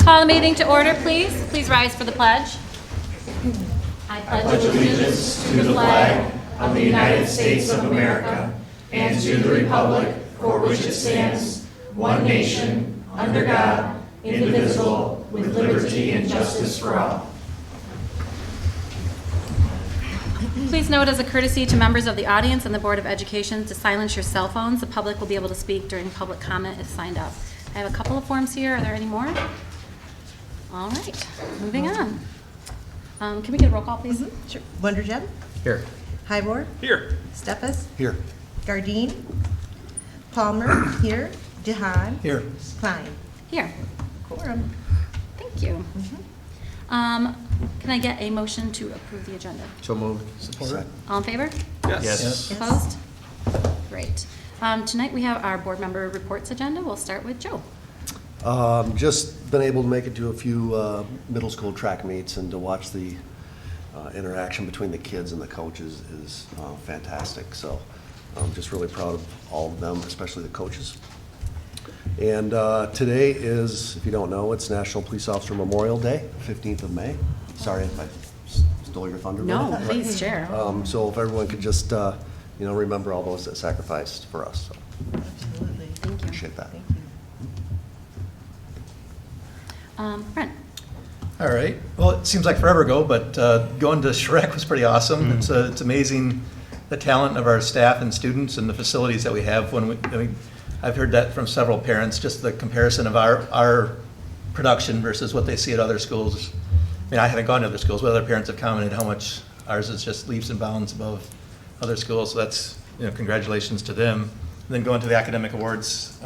Call the meeting to order, please. Please rise for the pledge. I pledge allegiance to the flag of the United States of America and to the republic for which it stands, one nation, under God, indivisible, with liberty and justice for all. Please note, as a courtesy to members of the audience and the Board of Education, to silence your cell phones. The public will be able to speak during public comment if signed up. I have a couple of forms here. Are there any more? All right, moving on. Can we get a roll call, please? Mm-hmm. Sure. Wonderjeb? Here. Highmore? Here. Steffes? Here. Gardine? Palmer? Here. DeHaan? Here. Klein? Here. Quorum. Thank you. Can I get a motion to approve the agenda? So moved. Support. All in favor? Yes. Yes. Opposed? Great. Tonight we have our board member reports agenda. We'll start with Joe. Just been able to make it to a few middle school track meets, and to watch the interaction between the kids and the coaches is fantastic. So I'm just really proud of all of them, especially the coaches. And today is, if you don't know, it's National Police Officer Memorial Day, 15th of May. Sorry if I stole your thunder. No, please share. So if everyone could just, remember all those that sacrificed for us. So Absolutely. Thank you. appreciate that. Thank you. Brent. All right. Well, it seems like forever ago, but going to Shrek was pretty awesome. It's amazing the talent of our staff and students and the facilities that we have. I've heard that from several parents, just the comparison of our production versus what they see at other schools. I mean, I haven't gone to other schools, but other parents have commented how much ours is just leaps and bounds above other schools. So that's, congratulations to them. And then going to the academic awards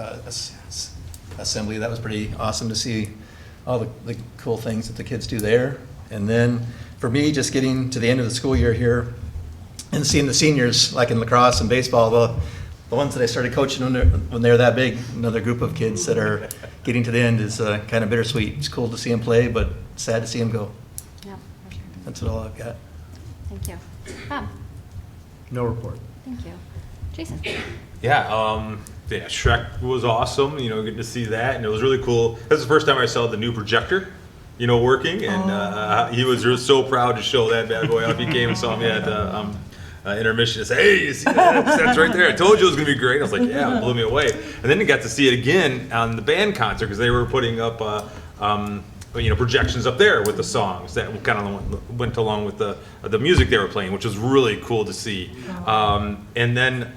assembly, that was pretty awesome to see all the cool things that the kids do there. And then for me, just getting to the end of the school year here and seeing the seniors, like in lacrosse and baseball, the ones that I started coaching when they're that big, another group of kids that are getting to the end is kind of bittersweet. It's cool to see them play, but sad to see them go. Yeah, for sure. That's all I've got. Thank you. Bob. No report. Thank you. Jason. Yeah, Shrek was awesome, getting to see that, and it was really cool. That's the first time I saw the new projector, working, and he was just so proud to show that bad boy off. He came and saw me at intermission and said, "Hey, you see that? That's right there. I told you it was going to be great." I was like, "Yeah," it blew me away. And then I got to see it again on the band concert, because they were putting up projections up there with the songs that kind of went along with the music they were playing, which was really cool to see. And then,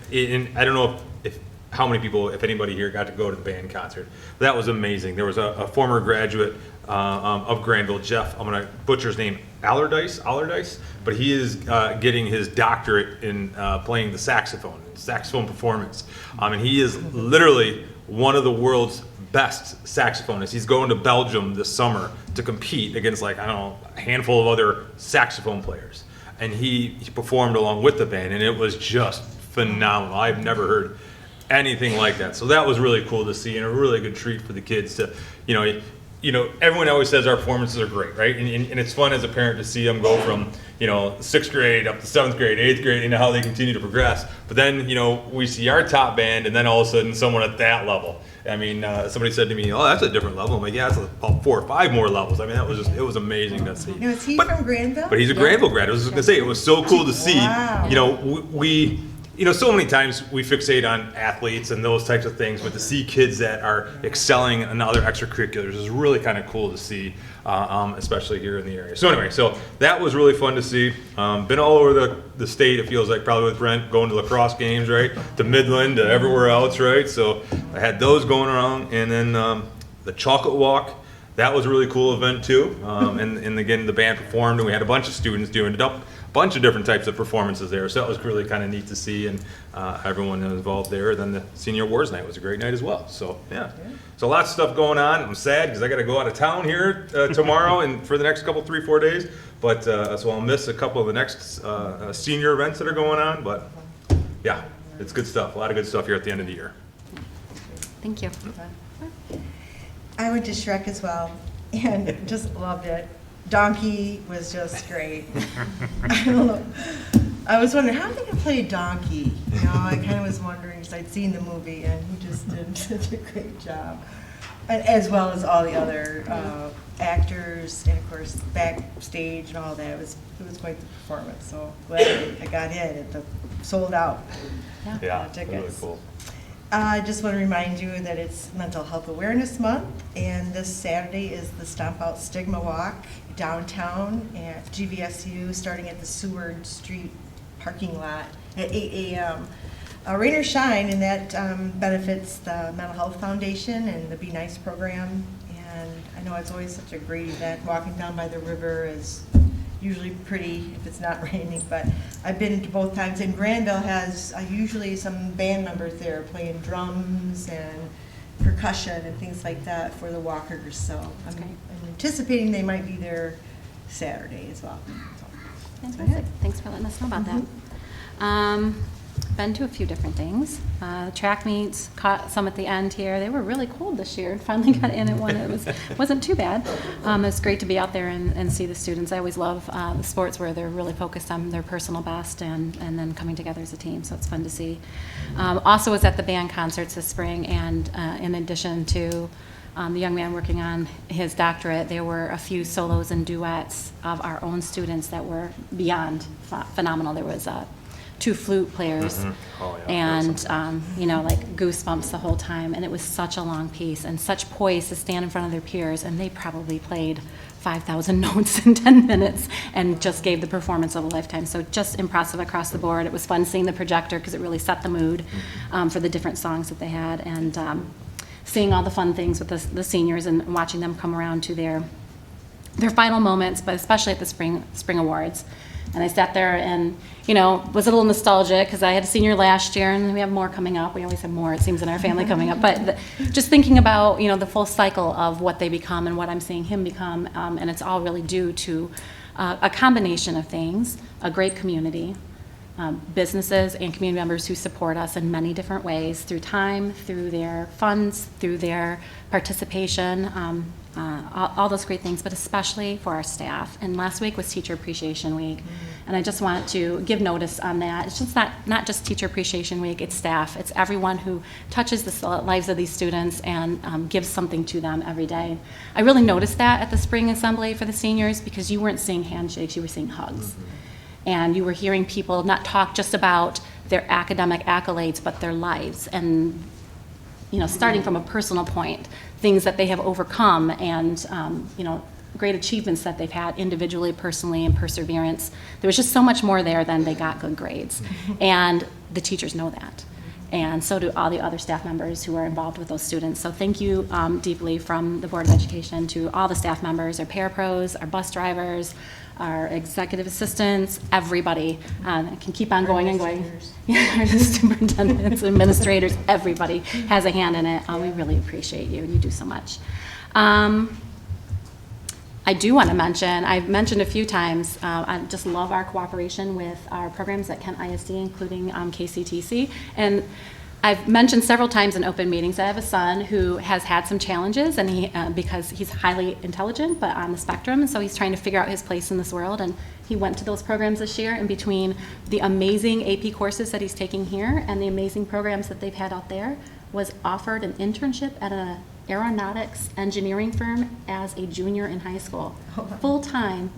I don't know if how many people, if anybody here, got to go to the band concert. That was amazing. There was a former graduate of Grandville, Jeff, I'm going to butcher his name, Allardyce, but he is getting his doctorate in playing the saxophone performance. And he is literally one of the world's best saxophonists. He's going to Belgium this summer to compete against a handful of other saxophone players. And he performed along with the band, and it was just phenomenal. I've never heard anything like that. So that was really cool to see, and a really good treat for the kids to, everyone always says our performances are great, right? And it's fun as a parent to see them go from, 6th grade up to 7th grade, 8th grade, how they continue to progress. But then, we see our top band, and then all of a sudden someone at that level. I mean, somebody said to me, "Oh, that's a different level." I'm like, "Yeah, it's about 4 or 5 more levels." I mean, it was amazing to see. Now, is he from Grandville? But he's a Grandville grad. I was just gonna say, it was so cool to see. Wow. We so many times we fixate on athletes and those types of things, but to see kids that are excelling in other extracurriculars is really kind of cool to see, especially here in the area. So anyway, that was really fun to see. Been all over the state, it feels like, probably with Brent, going to lacrosse games, right? To Midland, to everywhere else, right? So I had those going around, and then the chocolate walk. That was a really cool event too. And again, the band performed, and we had a bunch of students doing a bunch of different types of performances there. So that was really kind of neat to see, and everyone involved there. Then the senior awards night was a great night as well. So yeah, so lots of stuff going on. I'm sad because I got to go out of town here tomorrow and for the next couple, 3-4 days. But so I'll miss a couple of the next senior events that are going on. But yeah, it's good stuff. A lot of good stuff here at the end of the year. Thank you. I went to Shrek as well and just loved it. Donkey was just great. I don't know. I was wondering, how are they going to play a donkey? I kind of was wondering, because I'd seen the movie, and he just did such a great job. as well as all the other actors, and of course backstage and all that. It was quite the performance. So glad I got in. It sold out. Yeah, Tickets. really cool. I just want to remind you that it's Mental Health Awareness Month, and this Saturday is the Stomp Out Stigma Walk downtown at GVSU, starting at the Seward Street parking lot at 8 a.m. Rain or shine, and that benefits the Mental Health Foundation and the Be Nice program. And I know it's always such a great event. Walking down by the river is usually pretty if it's not raining, but I've been to both times. And Grandville has usually some band members there playing drums and percussion and things like that for the walkers. So I'm anticipating they might be there Saturday as well. So, Fantastic. Thanks for letting us know about that. Been to a few different things. Track meets, caught some at the end here. They were really cold this year. Finally got in at one. Wasn't too bad. It's great to be out there and see the students. I always love the sports where they're really focused on their personal best and then coming together as a team. So it's fun to see. Also was at the band concerts this spring, and in addition to the young man working on his doctorate, there were a few solos and duets of our own students that were beyond phenomenal. There was 2 flute players, Oh, yeah. and like goosebumps the whole time. And it was such a long piece and such poise to stand in front of their peers, and they probably played 5,000 notes in 10 minutes and just gave the performance of a lifetime. So just impressive across the board. It was fun seeing the projector because it really set the mood for the different songs that they had, and seeing all the fun things with the seniors and watching them come around to their final moments, but especially at the spring awards. And I sat there and, was a little nostalgic because I had a senior last year, and we have more coming up. We always have more, it seems, in our family coming up. But just thinking about, the full cycle of what they become and what I'm seeing him become, and it's all really due to a combination of things: a great community, businesses and community members who support us in many different ways, through time, through their funds, through their participation, all those great things, but especially for our staff. And last week was Teacher Appreciation Week, and I just want to give notice on that. It's just not just Teacher Appreciation Week, it's staff. It's everyone who touches the lives of these students and gives something to them every day. I really noticed that at the spring assembly for the seniors, because you weren't seeing handshakes, you were seeing hugs. And you were hearing people not talk just about their academic accolades, but their lives, and starting from a personal point, things that they have overcome, and great achievements that they've had individually, personally, and perseverance. There was just so much more there than they got good grades, and the teachers know that, and so do all the other staff members who are involved with those students. So thank you deeply from the Board of Education to all the staff members, our parapros, our bus drivers, our executive assistants, everybody. I can keep on going and going. Yeah, our superintendents, administrators, everybody has a hand in it. We really appreciate you, and you do so much. I do want to mention, I've mentioned a few times, I just love our cooperation with our programs at Kent ISD, including KCTC. And I've mentioned several times in open meetings, I have a son who has had some challenges, and because he's highly intelligent, but on the spectrum, and so he's trying to figure out his place in this world. And he went to those programs this year, and between the amazing AP courses that he's taking here and the amazing programs that they've had out there, was offered an internship at an aeronautics engineering firm as a junior in high school. Full-time,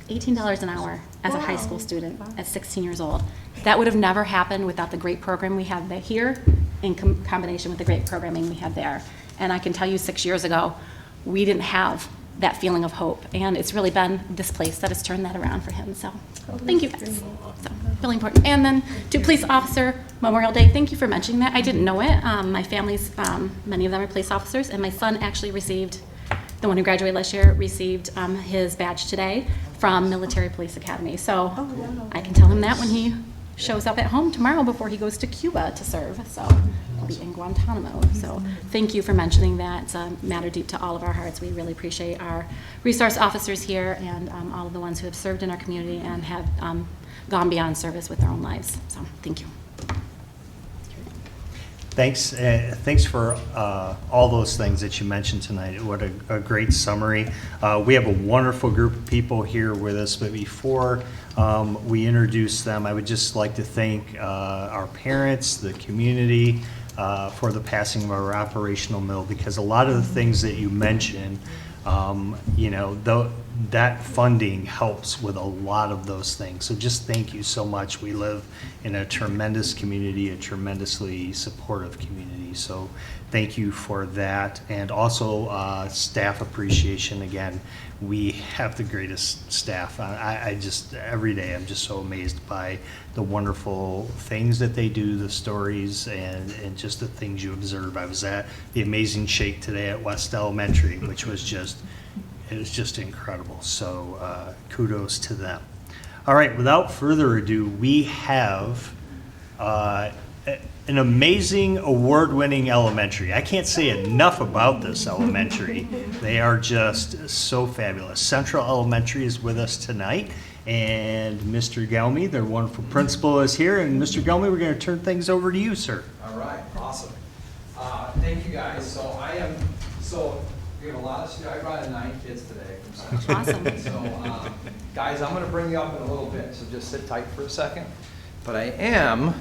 $18 an hour as a high school student at 16 years old. That would have never happened without the great program we have here in combination with the great programming we have there. And I can tell you 6 years ago, we didn't have that feeling of hope. And it's really been this place that has turned that around for him. So thank you guys. So really important. And then to Police Officer Memorial Day, thank you for mentioning that. I didn't know it. My family's, many of them are police officers, and my son actually received, the one who graduated last year, received his badge today from Military Police Academy. So I can tell him that when he shows up at home tomorrow before he goes to Cuba to serve. So he'll be in Guantanamo. So thank you for mentioning that. It's a matter deep to all of our hearts. We really appreciate our resource officers here and all of the ones who have served in our community and have gone beyond service with their own lives. So thank you. Thanks. Thanks for all those things that you mentioned tonight. What a great summary. We have a wonderful group of people here with us, but before we introduce them, I would just like to thank our parents, the community, for the passing of our operational mill, because a lot of the things that you mentioned, that funding helps with a lot of those things. So just thank you so much. We live in a tremendous community, a tremendously supportive community. So thank you for that. And also staff appreciation. Again, we have the greatest staff. I just, every day, I'm just so amazed by the wonderful things that they do, the stories, and just the things you observe. I was at the Amazing Shake today at West Elementary, which was just, it was just incredible. So kudos to them. All right, without further ado, we have an amazing award-winning elementary. I can't say enough about this elementary. They are just so fabulous. Central Elementary is with us tonight, and Mr. Gelmy, their wonderful principal, is here. And Mr. Gelmy, we're going to turn things over to you, sir. All right, awesome. Thank you, guys. So we have a lot of students. I brought in 9 kids today from Central. Awesome. So, guys, I'm going to bring you up in a little bit, so just sit tight for a second. But I am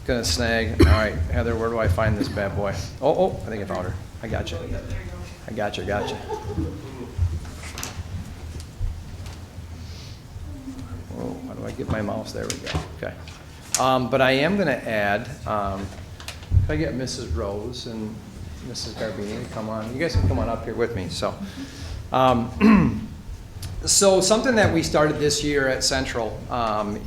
going to snag. All right, Heather, where do I find this bad boy? Oh, I think I found her. I got you. I got you. Oh, how do I get my mouse? There we go. Okay. But I am going to add, if I get Mrs. Rose and Mrs. Garbini to come on. You guys can come on up here with me. So, so something that we started this year at Central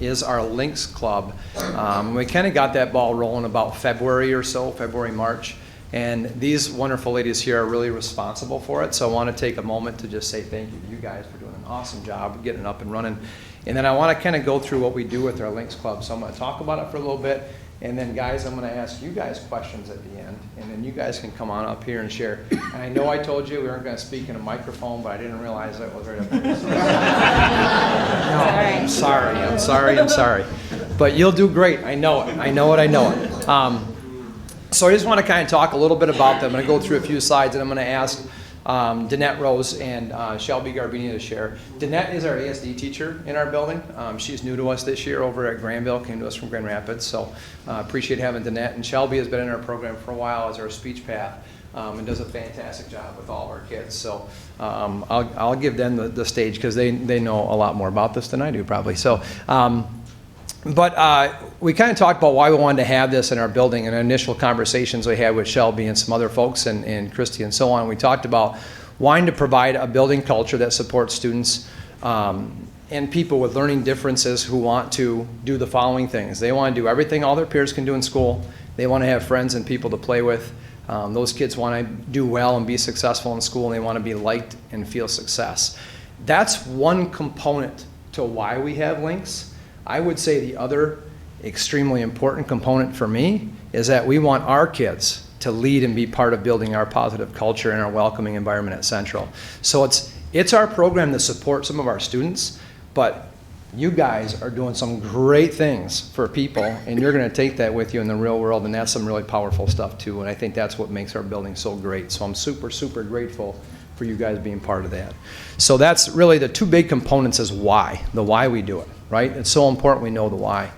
is our Links Club. We kind of got that ball rolling about February or so, February, March. And these wonderful ladies here are really responsible for it. So I want to take a moment to just say thank you to you guys for doing an awesome job of getting up and running. And then I want to kind of go through what we do with our Links Club. So I'm going to talk about it for a little bit. And then, guys, I'm going to ask you guys questions at the end. And then you guys can come on up here and share. And I know I told you we weren't going to speak in a microphone, but I didn't realize that was right up there. So. No, I'm sorry. But you'll do great. I know it. So I just want to kind of talk a little bit about them. I'm going to go through a few slides, and I'm going to ask Danette Rose and Shelby Garbini to share. Danette is our ASD teacher in our building. She's new to us this year over at Grandville, came to us from Grand Rapids, so appreciate having Danette. And Shelby has been in our program for a while as our speech path and does a fantastic job with all of our kids. So I'll give them the stage because they know a lot more about this than I do probably. So. But we kind of talked about why we wanted to have this in our building in initial conversations we had with Shelby and some other folks and Christy and so on. We talked about wanting to provide a building culture that supports students and people with learning differences who want to do the following things. They want to do everything all their peers can do in school. They want to have friends and people to play with. Those kids want to do well and be successful in school, and they want to be liked and feel success. That's one component to why we have Links. I would say the other extremely important component for me is that we want our kids to lead and be part of building our positive culture and our welcoming environment at Central. So it's our program to support some of our students, but you guys are doing some great things for people, and you're going to take that with you in the real world, and that's some really powerful stuff too, and I think that's what makes our building so great. So I'm super, super grateful for you guys being part of that. So that's really the two big components is why we do it, right? It's so important we know the why.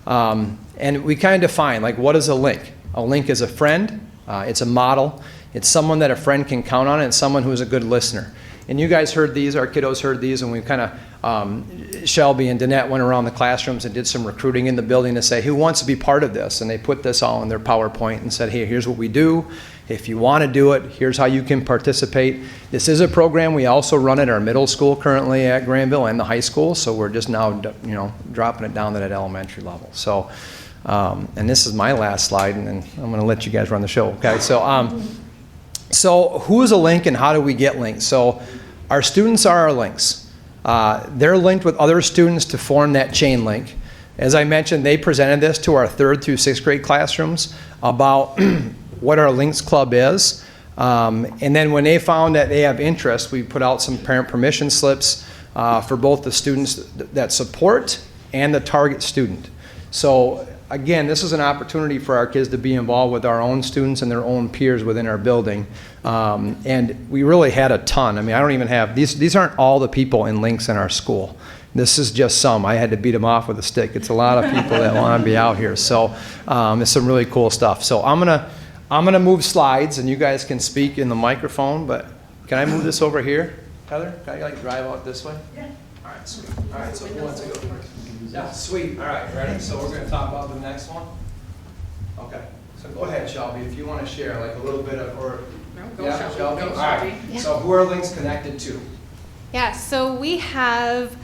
And we kind of define, like, what is a link? A link is a friend, it's a model, it's someone that a friend can count on, and it's someone who is a good listener. And you guys heard these, our kiddos heard these, and we kind of, Shelby and Danette went around the classrooms and did some recruiting in the building to say, who wants to be part of this? And they put this all in their PowerPoint and said, hey, here's what we do. If you want to do it, here's how you can participate. This is a program we also run at our middle school currently at Grandville and the high school, so we're just now, dropping it down to that elementary level. So, and this is my last slide, and then I'm going to let you guys run the show, okay? So who is a link and how do we get links? So our students are our links. They're linked with other students to form that chain link. As I mentioned, they presented this to our 3rd through 6th grade classrooms about what our Links Club is. And then when they found that they have interest, we put out some parent permission slips for both the students that support and the target student. So again, this is an opportunity for our kids to be involved with our own students and their own peers within our building. And we really had a ton. I mean, I don't even have, these aren't all the people in Links in our school. This is just some. I had to beat them off with a stick. It's a lot of people that want to be out here. So it's some really cool stuff. So I'm gonna move slides, and you guys can speak in the microphone. But can I move this over here, Heather? Can I like drive out this way? Yeah. All right, sweet. All right, so who wants to go first? Yeah, sweet. All right, ready? So we're gonna talk about the next one. Okay. So go ahead, Shelby, if you want to share like a little bit of, or yeah, Shelby. All right. So who are links connected to? Yeah, so we have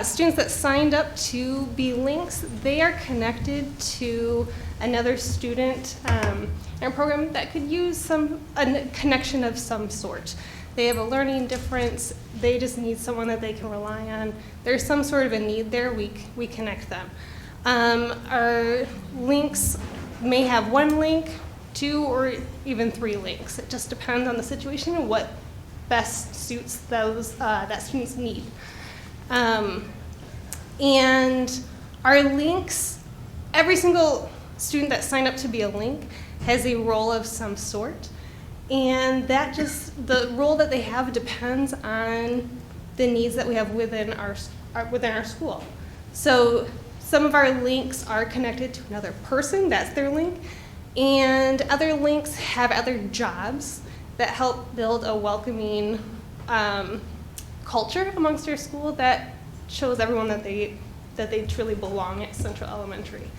students that signed up to be links. They are connected to another student in our program that could use a connection of some sort. They have a learning difference. They just need someone that they can rely on. There's some sort of a need there. We connect them. Our links may have one link, 2, or even 3 links. It just depends on the situation and what best suits those that student's need. And our links, every single student that signed up to be a link has a role of some sort. And the role that they have depends on the needs that we have within our school. So some of our links are connected to another person, that's their link. And other links have other jobs that help build a welcoming culture amongst our school that shows everyone that they truly belong at Central Elementary.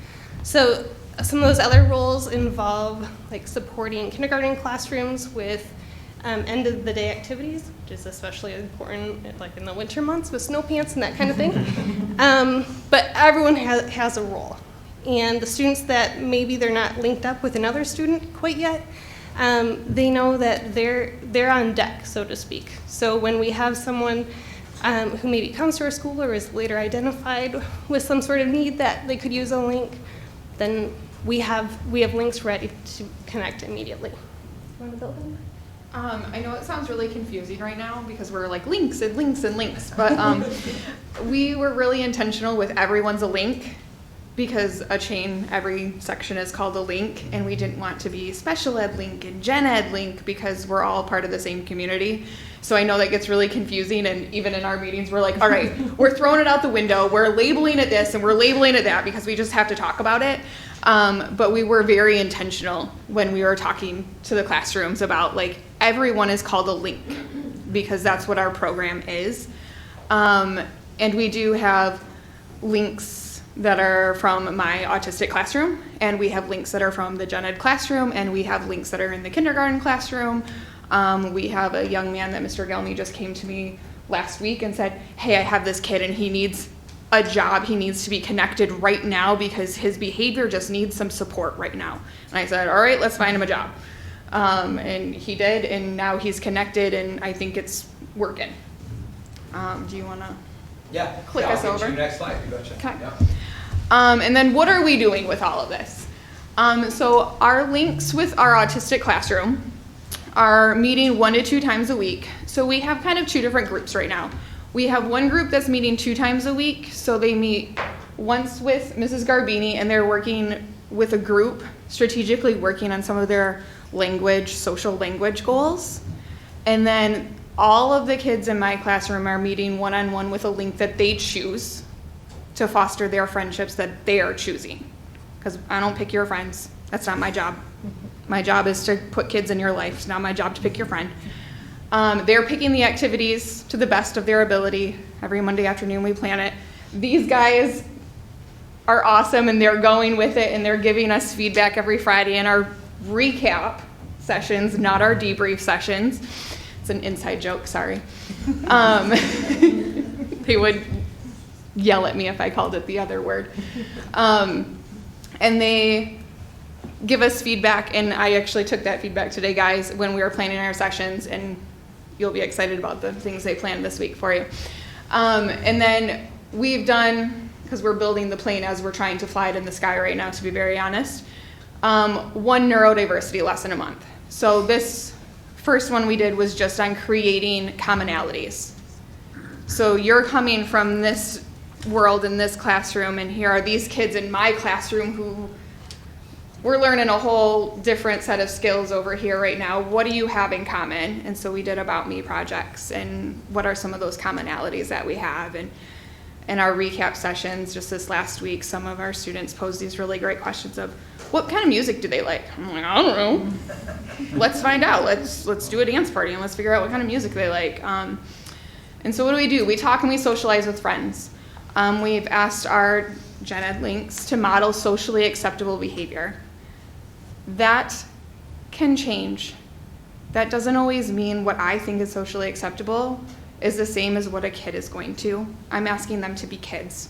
So some of those other roles involve like supporting kindergarten classrooms with end of the day activities, which is especially important like in the winter months with snow pants and that kind of thing. But everyone has a role. And the students that maybe they're not linked up with another student quite yet, they know that they're on deck, so to speak. So when we have someone who maybe comes to our school or is later identified with some sort of need that they could use a link, then we have links ready to connect immediately. Want to build on that? I know it sounds really confusing right now because we're like links and links and links, but we were really intentional with everyone's a link because every section is called a link, and we didn't want to be special ed link and gen ed link because we're all part of the same community. So I know that gets really confusing, and even in our meetings we're like, all right, we're throwing it out the window, we're labeling it this and we're labeling it that because we just have to talk about it. But we were very intentional when we were talking to the classrooms about like everyone is called a link because that's what our program is. And we do have links that are from my autistic classroom, and we have links that are from the gen ed classroom, and we have links that are in the kindergarten classroom. We have a young man that Mr. Gelney just came to me last week and said, hey, I have this kid and he needs a job. He needs to be connected right now because his behavior just needs some support right now. And I said, all right, let's find him a job. And he did, and now he's connected, and I think it's working. Do you want to click us over? I'll get you next slide. You betcha. Okay. Yeah. And then what are we doing with all of this? So our links with our autistic classroom are meeting 1 to 2 times a week. So we have kind of 2 different groups right now. We have one group that's meeting 2 times a week. So they meet once with Mrs. Garbini, and they're working with a group, strategically working on some of their social language goals. And then all of the kids in my classroom are meeting one-on-one with a link that they choose to foster their friendships that they are choosing. Because I don't pick your friends. That's not my job. My job is to put kids in your life. It's not my job to pick your friend. They're picking the activities to the best of their ability. Every Monday afternoon we plan it. These guys are awesome, and they're going with it, and they're giving us feedback every Friday in our recap sessions, not our debrief sessions. It's an inside joke, sorry. They would yell at me if I called it the other word. And they give us feedback, and I actually took that feedback today, guys, when we were planning our sessions, and you'll be excited about the things they planned this week for you. And then we've done, because we're building the plane as we're trying to fly it in the sky right now, to be very honest, 1 neurodiversity lesson a month. So this first one we did was just on creating commonalities. So you're coming from this world in this classroom, and here are these kids in my classroom who we're learning a whole different set of skills over here right now. What do you have in common? And so we did about me projects, and what are some of those commonalities that we have, and in our recap sessions just this last week, some of our students posed these really great questions of, what kind of music do they like? I'm like, I don't know. Let's find out. Let's do a dance party and let's figure out what kind of music they like. And so what do? We talk and we socialize with friends. We've asked our Gen Ed links to model socially acceptable behavior. That can change. That doesn't always mean what I think is socially acceptable is the same as what a kid is going to. I'm asking them to be kids,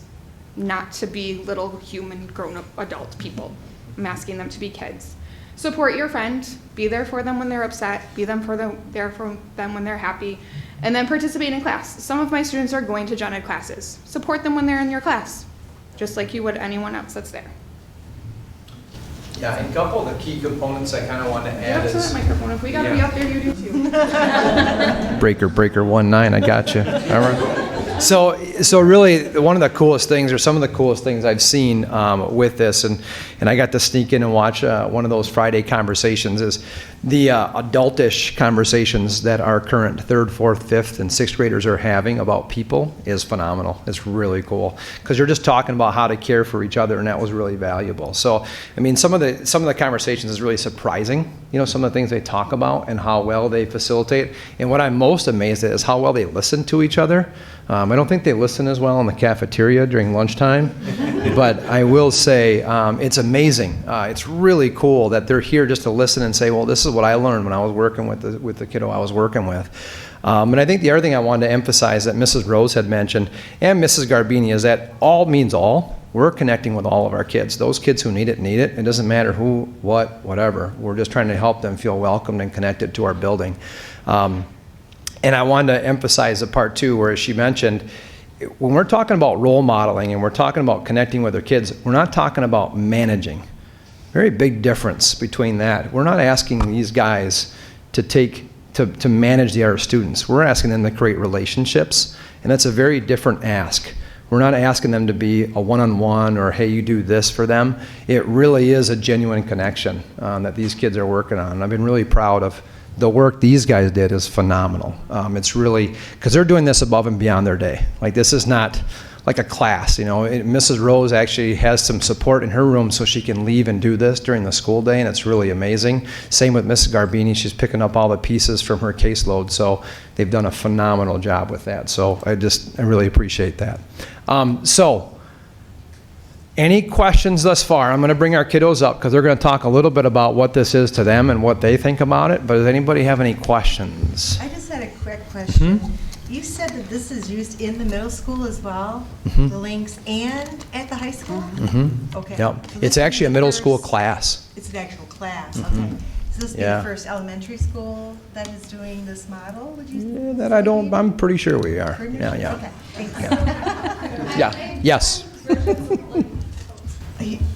not to be little human grown-up adult people. I'm asking them to be kids. Support your friend, be there for them when they're upset, be there for them when they're happy, and then participate in class. Some of my students are going to Gen Ed classes. Support them when they're in your class, just like you would anyone else that's there. Yeah, and a couple of the key components I kind of want to Get add up to is... that microphone. If we got to be up there, you do too. Breaker 19, I got you. All right. So really, one of the coolest things, or some of the coolest things I've seen with this, and I got to sneak in and watch one of those Friday conversations, is the adultish conversations that our current 3rd, 4th, 5th, and 6th graders are having about people is phenomenal. It's really cool because you're just talking about how to care for each other, and that was really valuable. So, I mean, some of the conversations is really surprising. You know, some of the things they talk about and how well they facilitate. And what I'm most amazed at is how well they listen to each other. I don't think they listen as well in the cafeteria during lunchtime, but I will say it's amazing. It's really cool that they're here just to listen and say, well, this is what I learned when I was working with the kiddo I was working with. And I think the other thing I wanted to emphasize that Mrs. Rose had mentioned and Mrs. Garbini is that all means all. We're connecting with all of our kids. Those kids who need it, need it. It doesn't matter who, what, whatever. We're just trying to help them feel welcomed and connected to our building. And I wanted to emphasize the part two where she mentioned, when we're talking about role modeling and we're talking about connecting with our kids, we're not talking about managing. Very big difference between that. We're not asking these guys to manage the other students. We're asking them to create relationships, and that's a very different ask. We're not asking them to be a one-on-one or, hey, you do this for them. It really is a genuine connection that these kids are working on. And I've been really proud of the work these guys did is phenomenal. It's really, because they're doing this above and beyond their day. Like, this is not like a class, you know. Mrs. Rose actually has some support in her room so she can leave and do this during the school day, and it's really amazing. Same with Mrs. Garbini. She's picking up all the pieces from her caseload, so they've done a phenomenal job with that. So I really appreciate that. So any questions thus far? I'm going to bring our kiddos up because they're going to talk a little bit about what this is to them and what they think about it. But does anybody have any questions? I just had a quick question. You said that this is used in the middle school as well, the links, and at the high school? Okay. Yep. So It's this actually a is the middle school first- class. It's an actual class, okay. So this is Yeah. the first elementary school that is doing this model, would you say? Yeah, that I'm pretty sure we are. Pretty Yeah, much? yeah. Okay, thanks. Yeah, yes.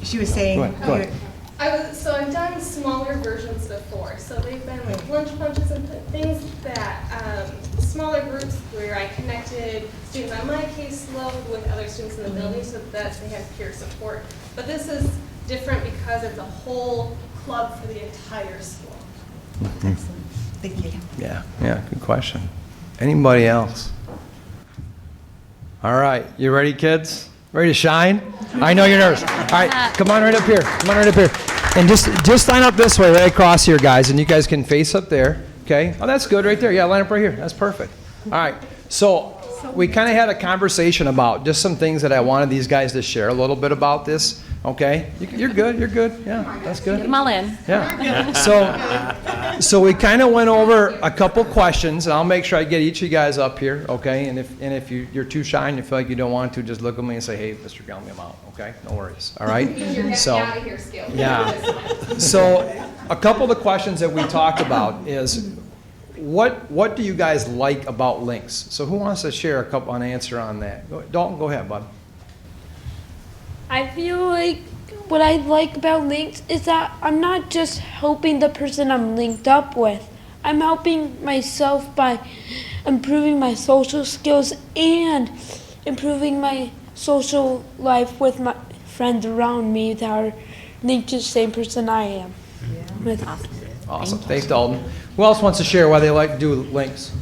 She was saying. Go ahead. So I've done smaller versions before. So they've been like lunch punches and things that smaller groups where I connected students on my caseload with other students in the building so that they had peer support. But this is different because it's a whole club for the entire school. Excellent. Thank you. Yeah, good question. Anybody else? All right, you ready, kids? Ready to shine? I know you're nervous. All right, come on right up here. Come on right up here. And just line up this way, right across here, guys, and you guys can face up there, okay? Oh, that's good right there. Yeah, line up right here. That's perfect. All right, so we kind of had a conversation about just some things that I wanted these guys to share a little bit about this, okay? You're good, yeah, that's good. Get them all in. Yeah. So we kind of went over a couple questions, and I'll make sure I get each of you guys up here, okay? And if you're too shy and you feel like you don't want to, just look at me and say, hey, Mr. Gelmy, I'm out, okay? No worries, all right? So, Out of here, Scale. yeah. So a couple of the questions that we talked about is, what do you guys like about links? So who wants to share an answer on that? Dalton, go ahead, bud. I feel like what I like about links is that I'm not just helping the person I'm linked up with. I'm helping myself by improving my social skills and improving my social life with my friends around me that are linked to the same person I am. Yeah. Awesome. Thanks, Dalton. Who else wants to share why they like to do links?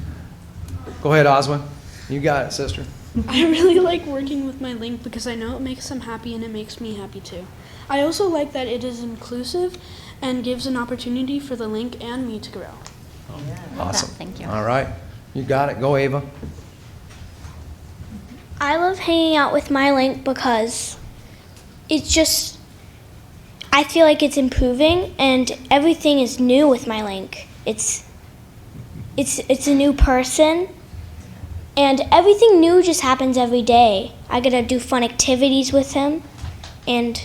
Go ahead, Oswin. You got it, sister. I really like working with my link because I know it makes them happy and it makes me happy too. I also like that it is inclusive and gives an opportunity for the link and me to grow. Awesome. Thank you. All right. You got it. Go, Ava. I love hanging out with my link because it's just, I feel like it's improving and everything is new with my link. It's a new person and everything new just happens every day. I get to do fun activities with him and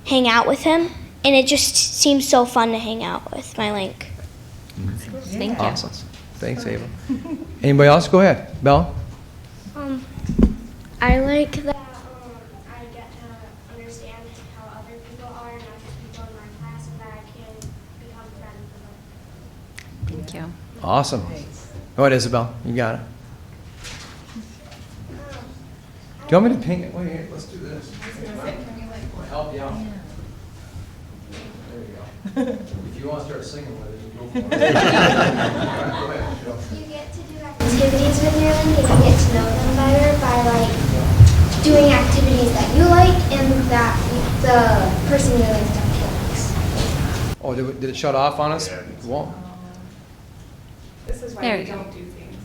hang out with him, and it just seems so fun to hang out with my link. Thank you. Awesome. Thanks, Ava. Anybody else? Go ahead. Bella? I like that I get to understand how other people are, not just people in my class, and that I can become friends with them. Thank you. Awesome. Go ahead, Isabel. You got it. Do you want me to ping it? Wait, here, let's do this. I'll help you out. There you go. If you want to start singing with it, you go for it. All right, go ahead. Joe. You get to do activities with your link, and you get to know them better by doing activities that you like and that the person you're linked up to likes. Oh, did it shut off on us? It won't. This is why There we you go. don't do things.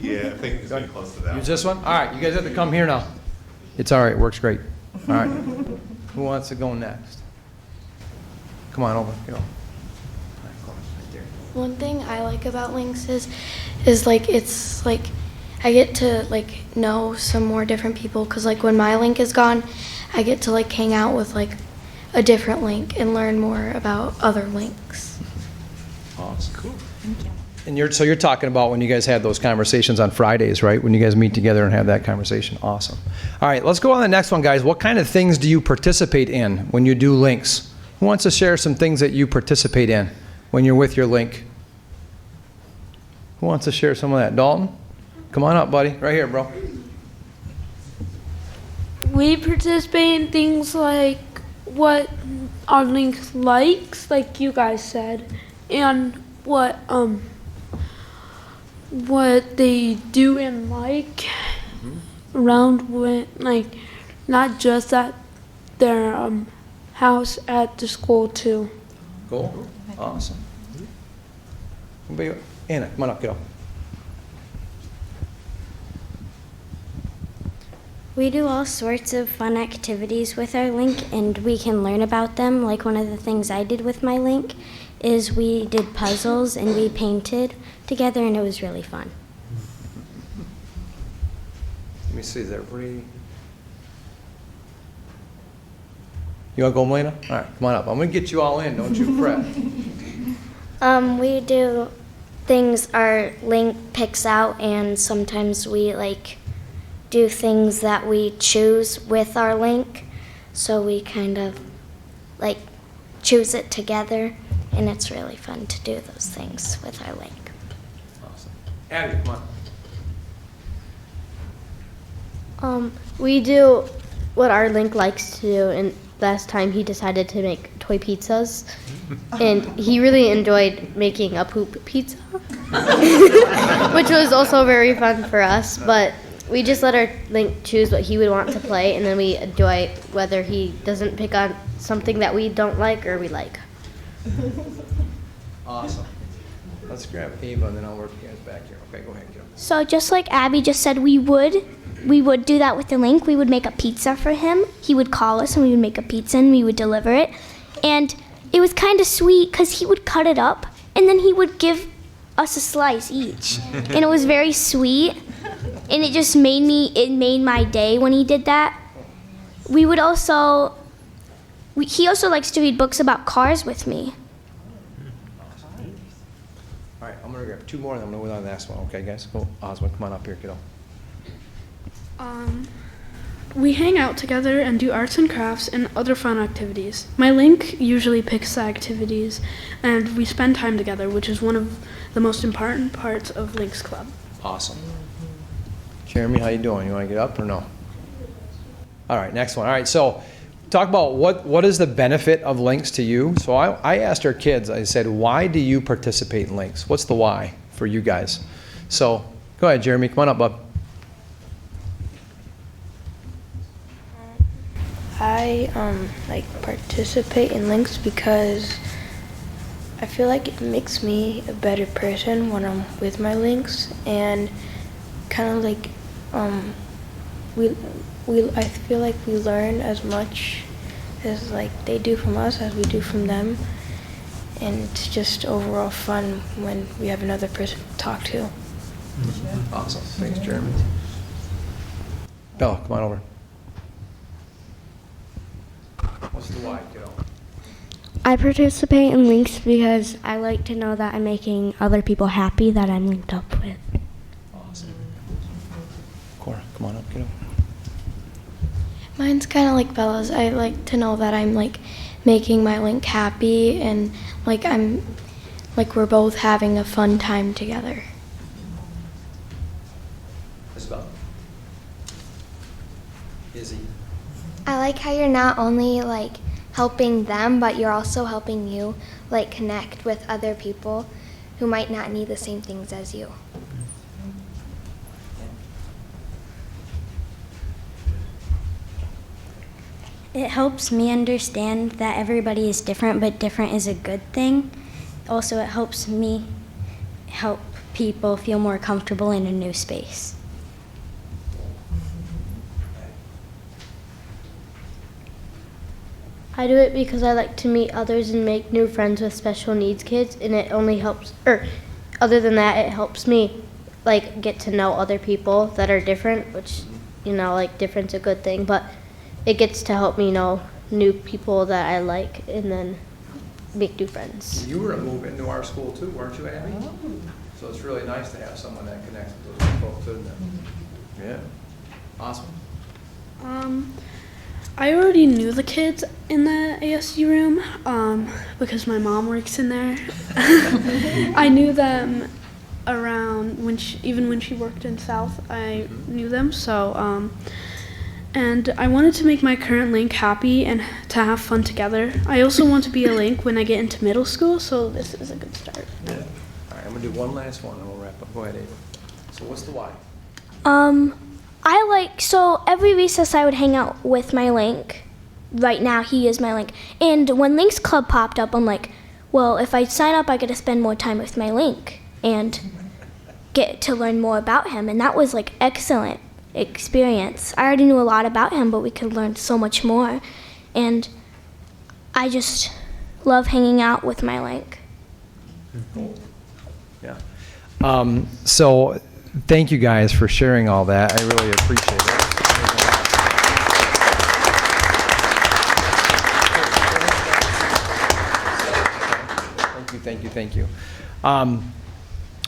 Yeah, I think it's getting close to that. Use this one? All right, you guys have to come here now. It's all right, it works great. All right. Who wants to go next? Come on over, go. One thing I like about links is like it's like I get to like know some more different people because like when my link is gone, I get to like hang out with like a different link and learn more about other links. Awesome. Cool. Thank you. And you're talking about when you guys had those conversations on Fridays, right? When you guys meet together and have that conversation. Awesome. All right, let's go on to the next one, guys. What kind of things do you participate in when you do links? Who wants to share some things that you participate in when you're with your link? Who wants to share some of that? Dalton? Come on up, buddy. Right here, bro. We participate in things like what our link likes, like you guys said, and what they do and like around when like not just at their house, at the school too. Cool. Awesome. Anna, come on up, kiddo. We do all sorts of fun activities with our link, and we can learn about them. Like one of the things I did with my link is we did puzzles and we painted together, and it was really fun. Let me see, is that everybody? You want to go, Melina? All right, come on up. I'm going to get you all in, don't you fret. We do things our link picks out, and sometimes we do things that we choose with our link. So we kind of choose it together, and it's really fun to do those things with our link. Awesome. Abby, come on. We do what our link likes to do, and last time he decided to make toy pizzas, and he really enjoyed making a poop pizza, which was also very fun for us, but we just let our link choose what he would want to play, and then we enjoy whether he doesn't pick on something that we don't like or we like. Awesome. Let's grab Ava and then I'll work you guys back here. Okay, go ahead, kiddo. So just like Abby just said, we would do that with the link. We would make a pizza for him. He would call us and we would make a pizza and we would deliver it. And it was kind of sweet because he would cut it up and then he would give us a slice each. And it was very sweet. And it just made my day when he did that. He also likes to read books about cars with me. All right, I'm going to grab two more and then I'm going to go on the last one. Okay, guys? Go. Osmond, come on up here, kiddo. We hang out together and do arts and crafts and other fun activities. My link usually picks the activities, and we spend time together, which is one of the most important parts of Links Club. Awesome. Jeremy, how you doing? You want to get up or no? All right, next one. All right, so talk about what is the benefit of links to you. So I asked our kids, I said, why do you participate in links? What's the why for you guys? So go ahead, Jeremy, come on up, bub. I like participate in links because I feel like it makes me a better person when I'm with my links, and kind of like I feel like we learn as much as like they do from us as we do from them, and it's just overall fun when we have another person to talk to. Awesome. Thanks, Jeremy. Bella, come on over. What's the why, kiddo? I participate in links because I like to know that I'm making other people happy that I'm linked up with. Awesome. Cora, come on up, kiddo. Mine's kind of like Bella's. I like to know that I'm like making my link happy, and like we're both having a fun time together. Isabel. Izzy. I like how you're not only like helping them, but you're also helping you like connect with other people who might not need the same things as you. It helps me understand that everybody is different, but different is a good thing. Also, it helps me help people feel more comfortable in a new space. I do it because I like to meet others and make new friends with special needs kids, and it only helps, or other than that, it helps me like get to know other people that are different, which, you know, like different's a good thing, but it gets to help me know new people that I like and then make new friends. You were a move into our school too, weren't you, Abby? So it's really nice to have someone that connects with those folks, isn't it? Yeah. Awesome. I already knew the kids in the ASU room because my mom works in there. I knew them around even when she worked in South. I knew them, so and I wanted to make my current link happy and to have fun together. I also want to be a link when I get into middle school, so this is a good start. Yeah. All right, I'm gonna do one last one and we'll wrap up. Go ahead, Ava. So what's the why? So every recess I would hang out with my link. Right now he is my link. And when Links Club popped up, I'm like, well, if I sign up, I get to spend more time with my link and get to learn more about him. And that was like excellent experience. I already knew a lot about him, but we could learn so much more. And I just love hanging out with my link. Yeah. So thank you guys for sharing all that. I really appreciate it. Thank you.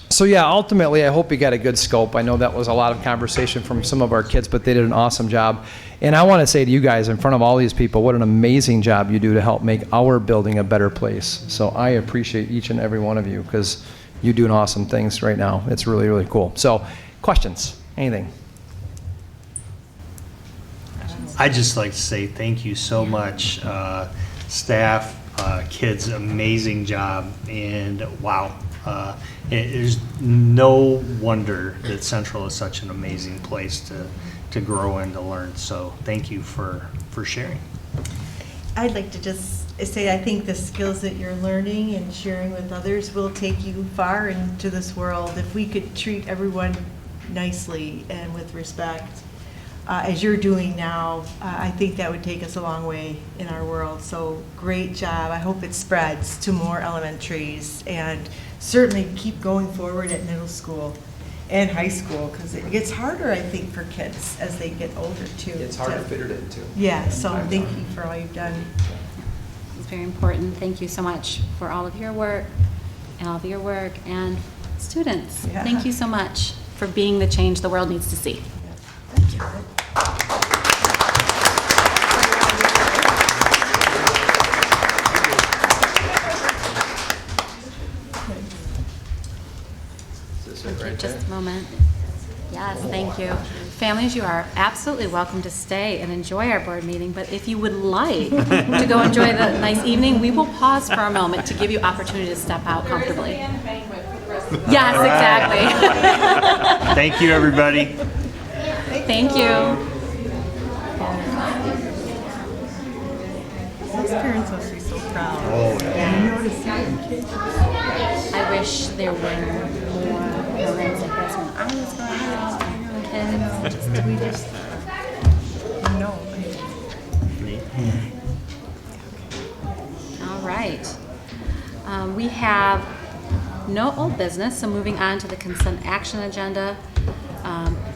So yeah, ultimately, I hope you got a good scope. I know that was a lot of conversation from some of our kids, but they did an awesome job. And I want to say to you guys in front of all these people, what an amazing job you do to help make our building a better place. So I appreciate each and every one of you because you're doing awesome things right now. It's really, really cool. So questions, anything? I'd just like to say thank you so much, staff, kids, amazing job, and wow. There's no wonder that Central is such an amazing place to grow and to learn. So thank you for sharing. I'd like to just say I think the skills that you're learning and sharing with others will take you far into this world. If we could treat everyone nicely and with respect, as you're doing now, I think that would take us a long way in our world. So great job. I hope it spreads to more elementaries, and certainly keep going forward at middle school and high school, because it gets harder, I think, for kids as they get older too. It's hard to fit it in too. Yeah, so thank you for all you've done. It's very important. Thank you so much for all of your work and students. Yeah. Thank you so much for being the change the world needs to see. Thank you. Is this it right Just there? a moment. Yes, thank you. Families, you are absolutely welcome to stay and enjoy our board meeting, but if you would like to go enjoy the nice evening, we will pause for a moment to give you opportunity to step out comfortably. There is a band banquet for the rest Yes, exactly. Thank you, everybody. Thank you. Those parents must be so proud. Oh, You notice that kids. I wish there were more programs like this when I was growing up. Kids. We just, no. All right. We have no old business, so moving on to the consent action agenda.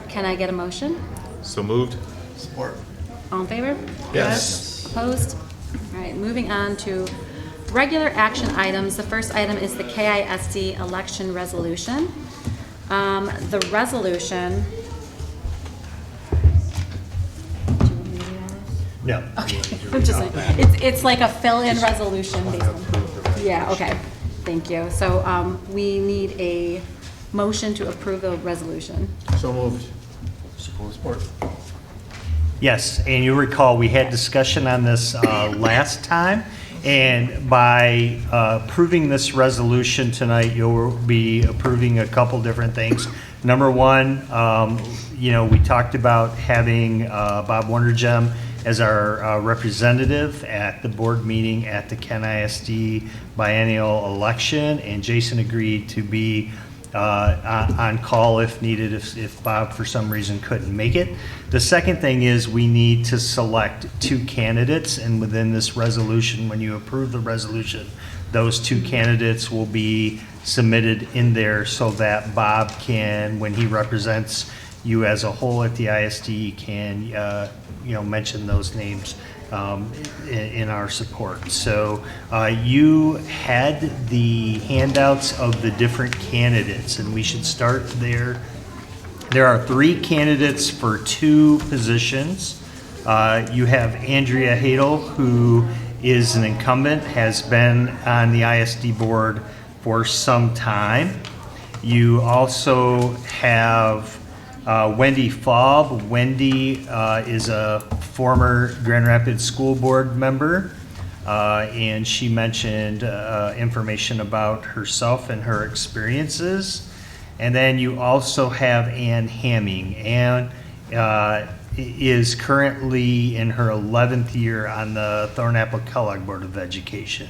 Can I get a motion? So moved. Support. All in favor? Yes. Opposed? All right, moving on to regular action items. The first item is the KISD election resolution. The resolution. Do you want me to do all this? No. Okay, I'm just saying, it's like a fill-in resolution, basically. Yeah, okay, thank you. So, we need a motion to approve the resolution. So moved. Support. Yes, and you'll recall, we had discussion on this last time, and by approving this resolution tonight, you'll be approving a couple different things. Number one, we talked about having Bob Wondergem as our representative at the board meeting at the Kent ISD biennial election, and Jason agreed to be on call if needed, if Bob for some reason couldn't make it. The second thing is we need to select 2 candidates, and within this resolution, when you approve the resolution, those 2 candidates will be submitted in there so that Bob can, when he represents you as a whole at the ISD, can mention those names in our support. So you had the handouts of the different candidates, and we should start there. There are 3 candidates for 2 positions. You have Andrea Hadel, who is an incumbent, has been on the ISD board for some time. You also have Wendy Faub. Wendy is a former Grand Rapids School Board member, and she mentioned information about herself and her experiences. And then you also have Ann Hamming. Ann is currently in her 11th year on the Thornapple Kellogg Board of Education,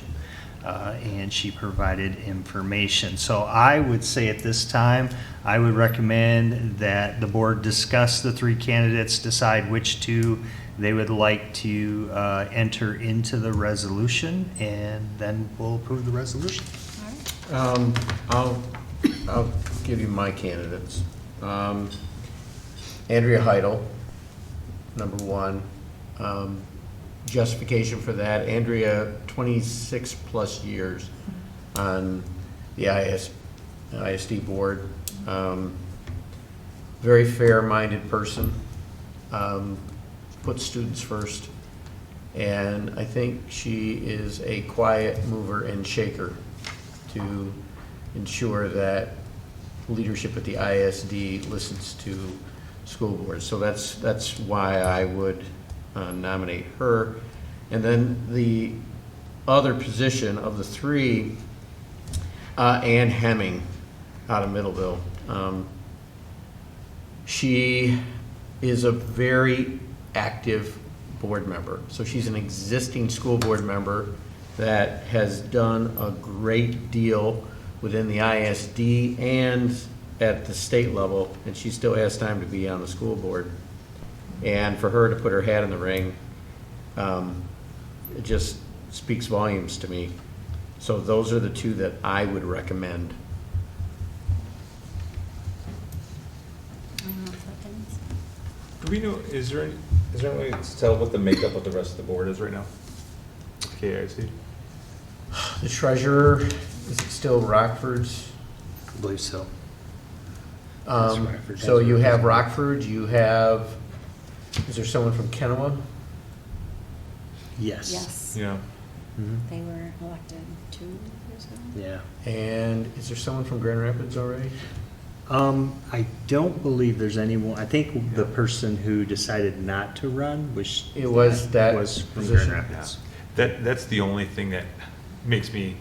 and she provided information. So I would say at this time, I would recommend that the board discuss the 3 candidates, decide which 2 they would like to enter into the resolution, and then we'll approve the resolution. I'll give you my candidates. Andrea Heidel, number 1. Justification for that, Andrea, 26 plus years on the ISD board. Very fair-minded person, puts students first, and I think she is a quiet mover and shaker to ensure that leadership at the ISD listens to school boards. So that's why I would nominate her. And then the other position of the 3, Ann Hemming out of Middleville. She is a very active board member. So she's an existing school board member that has done a great deal within the ISD and at the state level, and she still has time to be on the school board. And for her to put her hat in the ring, it just speaks volumes to me. So those are the 2 that I would recommend. Do we know, is there any way to tell what the makeup of the rest of the board is right now? KIC? The treasurer, is it still Rockford's? I believe so. So you have Rockford, you have, is there someone from Kennewa? Yes. Yes, Yeah. they were elected 2 years ago. Yeah. And is there someone from Grand Rapids already? I don't believe there's anyone. I think the person who decided not to run was It was that was from position? Grand Rapids. That's the only thing that makes me,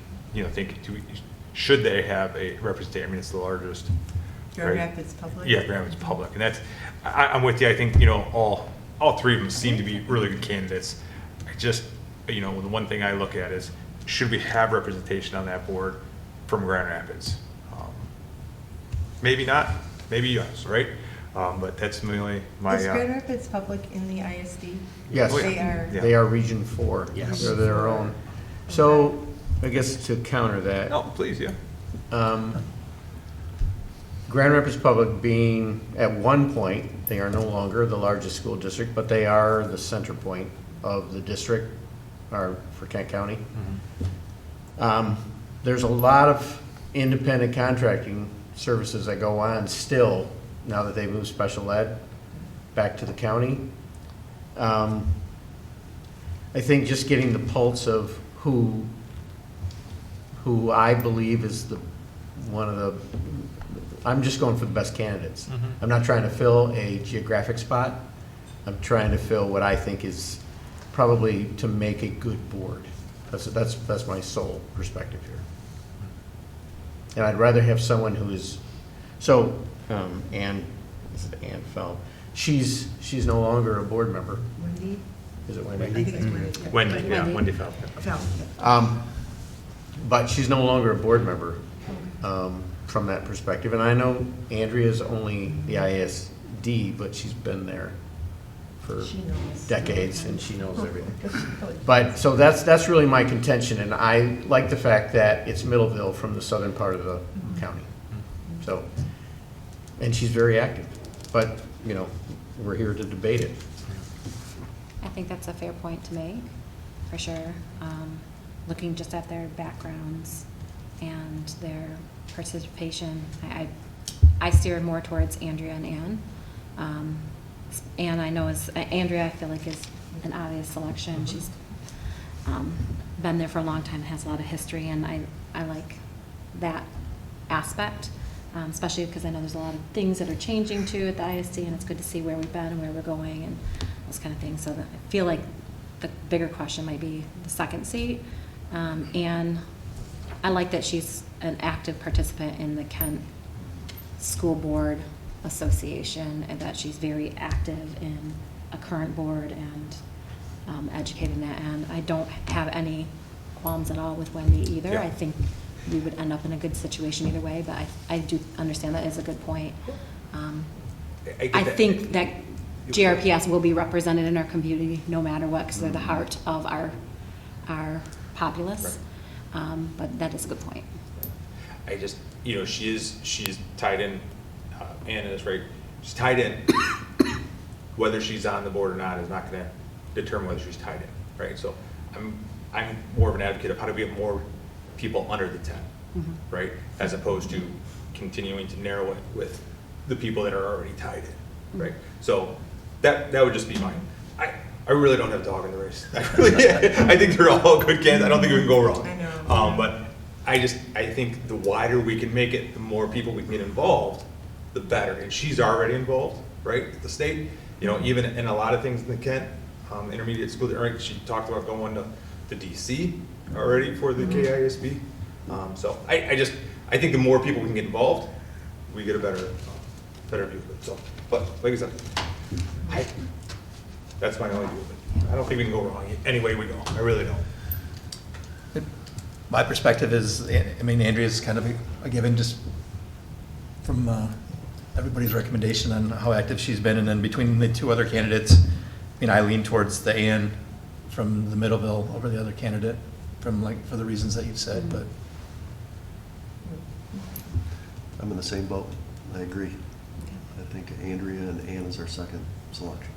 think, should they have a representation? I mean, it's the largest. Grand right? Rapids Public? Yeah, Grand Rapids Public, and that's, I'm with you. I think, you know, all three of them seem to be really good candidates. I just, you know, the one thing I look at is, should we have representation on that board from Grand Rapids? Maybe not, maybe yes, right? But that's mainly my. Is Grand Rapids Public in the ISD? Yes. They are. Yeah. They are Region 4. Yes. They're their own. So, I guess to counter that, No, please, yeah. Grand Rapids Public being, at one point, they are no longer the largest school district, but they are the center point of the district, or for Kent County. There's a lot of independent contracting services that go on still, now that they moved special ed back to the county. I think just getting the pulse of who I believe is one of the, I'm just going for the best candidates. I'm not trying to fill a geographic spot. I'm trying to fill what I think is probably to make a good board. That's my sole perspective here. And I'd rather have someone who is, so, Ann Fell, she's no longer a board member. Wendy? Is it I Wendy? think it's Wendy. Yeah. Wendy, yeah, Wendy Feld. Fell, yeah. But she's no longer a board member from that perspective. And I know Andrea's only the ISD, but she's been there for She knows. decades and she knows everything. But, so that's really my contention, and I like the fact that it's Middleville from the southern part of the county. So, and she's very active, but, you know, we're here to debate it. I think that's a fair point to make, for sure. Looking just at their backgrounds and their participation, I steer more towards Andrea and Ann. Ann, I know Andrea, I feel like is an obvious selection. She's been there for a long time, and has a lot of history, and I like that aspect, especially because I know there's a lot of things that are changing too at the ISD, and it's good to see where we've been and where we're going and those kind of things. So that I feel like the bigger question might be the second seat. And I like that she's an active participant in the Kent School Board Association, and that she's very active in a current board and educating that. And I don't have any qualms at all with Wendy either. Yeah. I think we would end up in a good situation either way, but I do understand that is a good point. I think that JRPS will be represented in our community no matter what, because they're the heart of our populace. But that is a good point. I just, you know, she's tied in, Anna is right, she's tied in. Whether she's on the board or not is not gonna determine whether she's tied in, right? So I'm more of an advocate of how do we get more people under the 10, right? As opposed to continuing to narrow it with the people that are already tied in, right? So that would just be mine. I really don't have a dog in the race. I think they're all good candidates. I don't think we can go wrong. I know. But I think the wider we can make it, the more people we can get involved, the better. And she's already involved, right, at the state. You know, even in a lot of things in the Kent intermediate school, right, she talked about going to DC already for the KISB. So I think the more people we can get involved, we get a better view of it. So, but like I said, that's my only view of it. I don't think we can go wrong any way we go. I really don't. My perspective is, I mean, Andrea's kind of a given just from everybody's recommendation on how active she's been, and then between the two other candidates, I mean, I lean towards the Ann from the Middleville over the other candidate, for the reasons that you've said, but. I'm in the same boat. I agree. I think Andrea and Ann is our second selection.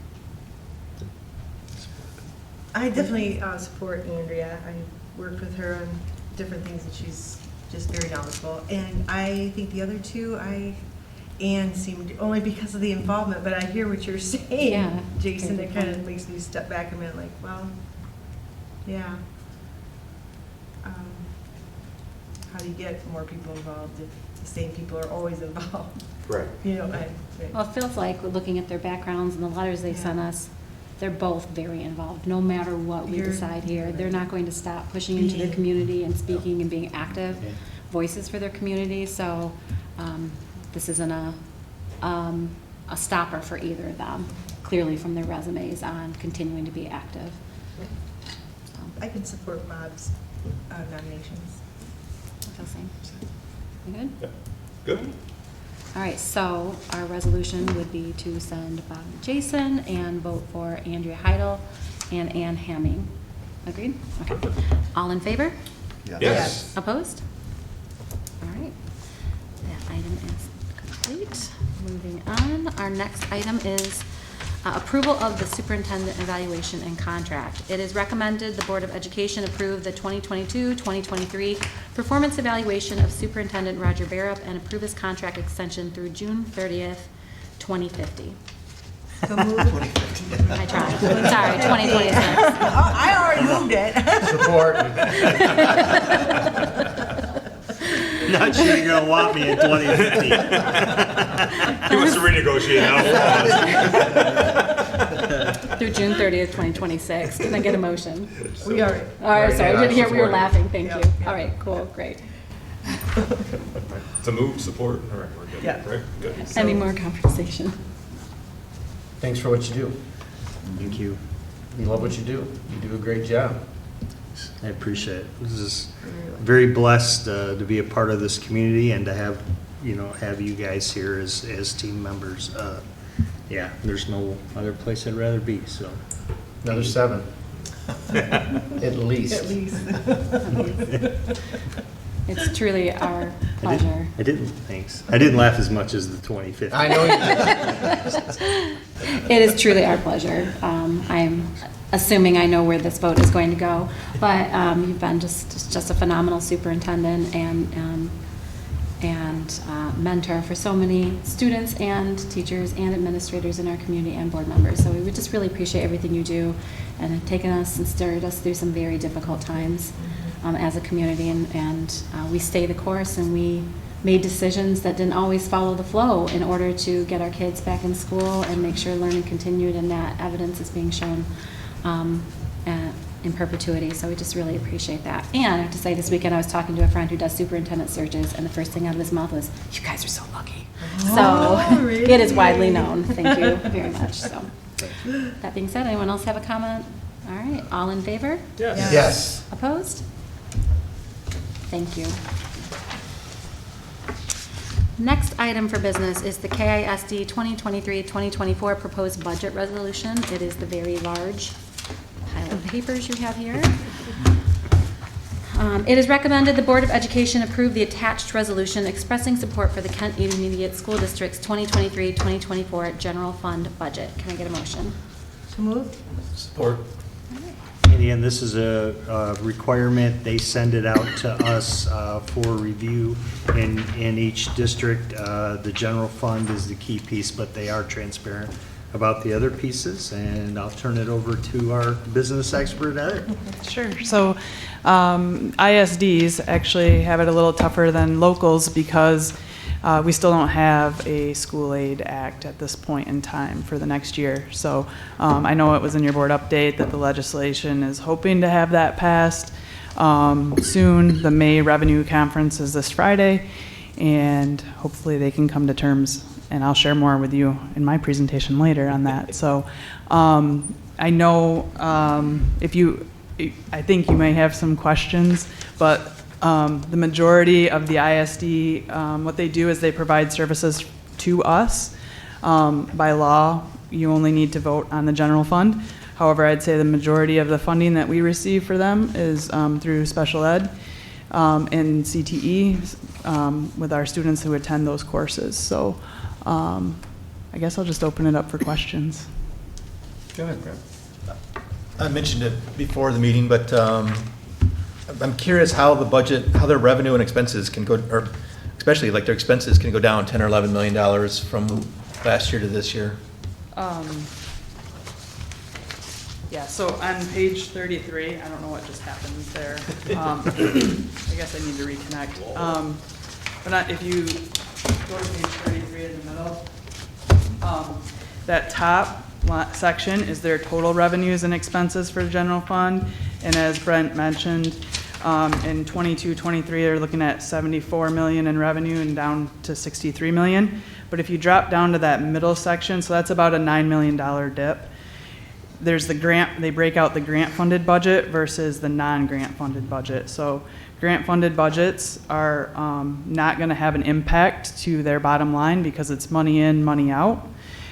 I definitely support Andrea. I worked with her on different things, and she's just very knowledgeable. And I think the other two, Ann seemed, only because of the involvement, but I hear what you're saying, Yeah, Jason. very It good kind of point. makes me step back a minute, like, well, yeah. How do you get more people involved if the same people are always involved? Right. You know, Well, it feels like, looking at their backgrounds and the letters they sent us, they're both very involved, no matter what we You're decide here. They're not going to stop pushing into their community and speaking and being active. voices for their community, so this isn't a stopper for either of them, clearly from their resumes on continuing to be active. I can support Bob's nominations. Feel same. You good? Yeah. Good. All right, so our resolution would be to send Bob and Jason and vote for Andrea Heidel and Ann Hamming. Agreed? Okay. All in favor? Yes. Opposed? All right. That item is complete. Moving on, our next item is approval of the superintendent evaluation and contract. It is recommended the Board of Education approve the 2022-2023 performance evaluation of Superintendent Roger Barup and approve his contract extension through June 30th, 2050. So move. I tried. Sorry, 2026. I already moved it. Support. Not sure you're gonna want me in 2050. He wants to renegotiate now. Through June 30th, 2026. Can I get a motion? We are. All right, sorry, I didn't hear, we were Support. laughing, thank Yeah, you. yeah. All right, cool, great. To move, support. All right, we're good. Yeah. Right? Good. Any more conversation? Thanks for what you do. Thank you. We love what you do. You do a great job. I appreciate it. This is very blessed to be a part of this community and to have, have you guys here as team members. Yeah, there's no other place I'd rather be, so. Another 7. At least. At least. It's truly our pleasure. I didn't laugh as much as the 2050. I know you did. It is truly our pleasure. I'm assuming I know where this vote is going to go, but you've been just a phenomenal superintendent and mentor for so many students and teachers and administrators in our community and board members. So we would just really appreciate everything you do and have taken us and steered us through some very difficult times as a community, and we stay the course, and we made decisions that didn't always follow the flow in order to get our kids back in school and make sure learning continued and that evidence is being shown in perpetuity. So we just really appreciate that. And I have to say, this weekend I was talking to a friend who does superintendent searches, and the first thing out of his mouth was, "You guys are so lucky." Oh, So really? it is widely known. Thank you very much. So that being said, anyone else have a comment? All right, all in favor? Yes. Yes. Opposed? Thank you. Next item for business is the KISD 2023-2024 proposed budget resolution. It is the very large pile of papers you have here. It is recommended the Board of Education approve the attached resolution expressing support for the Kent Intermediate School District's 2023-2024 general fund budget. Can I get a motion? To move? Support. And this is a requirement. They send it out to us for review in each district. The general fund is the key piece, but they are transparent about the other pieces. And I'll turn it over to our business expert, Heather. Sure. So ISDs actually have it a little tougher than locals because we still don't have a school aid act at this point in time for the next year. So I know it was in your board update that the legislation is hoping to have that passed soon. The May Revenue Conference is this Friday, and hopefully they can come to terms, and I'll share more with you in my presentation later on that. So I know I think you may have some questions, but the majority of the ISD, what they do is they provide services to us. By law, you only need to vote on the general fund. However, I'd say the majority of the funding that we receive for them is through special ed and CTE with our students who attend those courses. So I guess I'll just open it up for questions. Go ahead, Graham. I mentioned it before the meeting, but I'm curious how the budget, how their revenue and expenses can go, or especially like their expenses can go down $10 or $11 million from last year to this year. Yeah, so on page 33, I don't know what just happened there. I guess I need to reconnect. But if you go to page 33 in the middle, that top section is their total revenues and expenses for the general fund. And as Brent mentioned, In 22-23, they're looking at 74 million in revenue and down to 63 million. But if you drop down to that middle section, so that's about a $9 million dip. There's the grant, they break out the grant-funded budget versus the non-grant funded budget. So grant-funded budgets are not going to have an impact to their bottom line because it's money in, money out.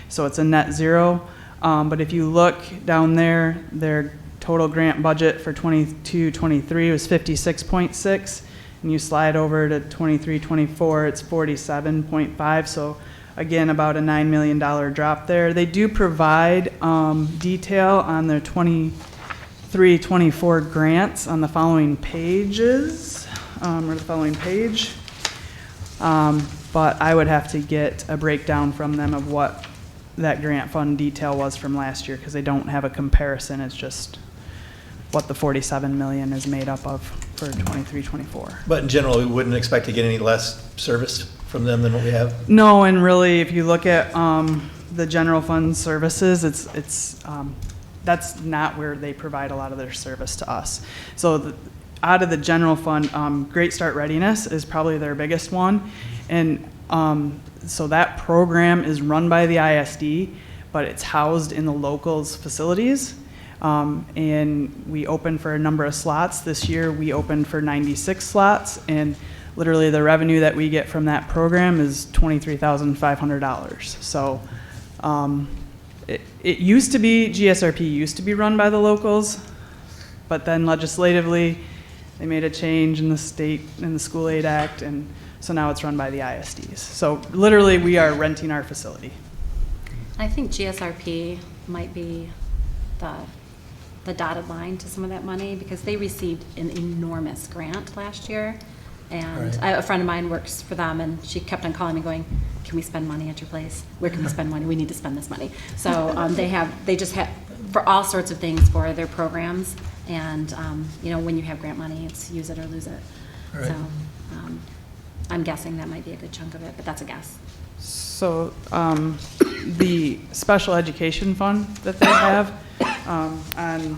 So it's a net zero. But if you look down there, their total grant budget for 22-23 was 56.6, and you slide over to 23-24, it's 47.5. So again, about a $9 million drop there. They do provide detail on their 23-24 grants on the following pages, or the following page. But I would have to get a breakdown from them of what that grant fund detail was from last year, because they don't have a comparison. It's just what the 47 million is made up of for 23-24. But in general, we wouldn't expect to get any less service from them than what we have? No, and really, if you look at the general fund services, that's not where they provide a lot of their service to us. So out of the general fund, Great Start Readiness is probably their biggest one. And so that program is run by the ISD, but it's housed in the locals' facilities. And we open for a number of slots. This year, we opened for 96 slots, and literally the revenue that we get from that program is $23,500. So it used to be, GSRP used to be run by the locals, but then legislatively, they made a change in the state, in the School Aid Act, and so now it's run by the ISDs. So literally, we are renting our facility. I think GSRP might be the dotted line to some of that money, because they received an enormous grant last year. And a friend of mine works for them, and she kept on calling me going, can we spend money at your place? Where can we spend money? We need to spend this money. So they just have, for all sorts of things for their programs. And, when you have grant money, it's use it or lose it. Right. So I'm guessing that might be a good chunk of it, but that's a guess. So the special education fund that they have on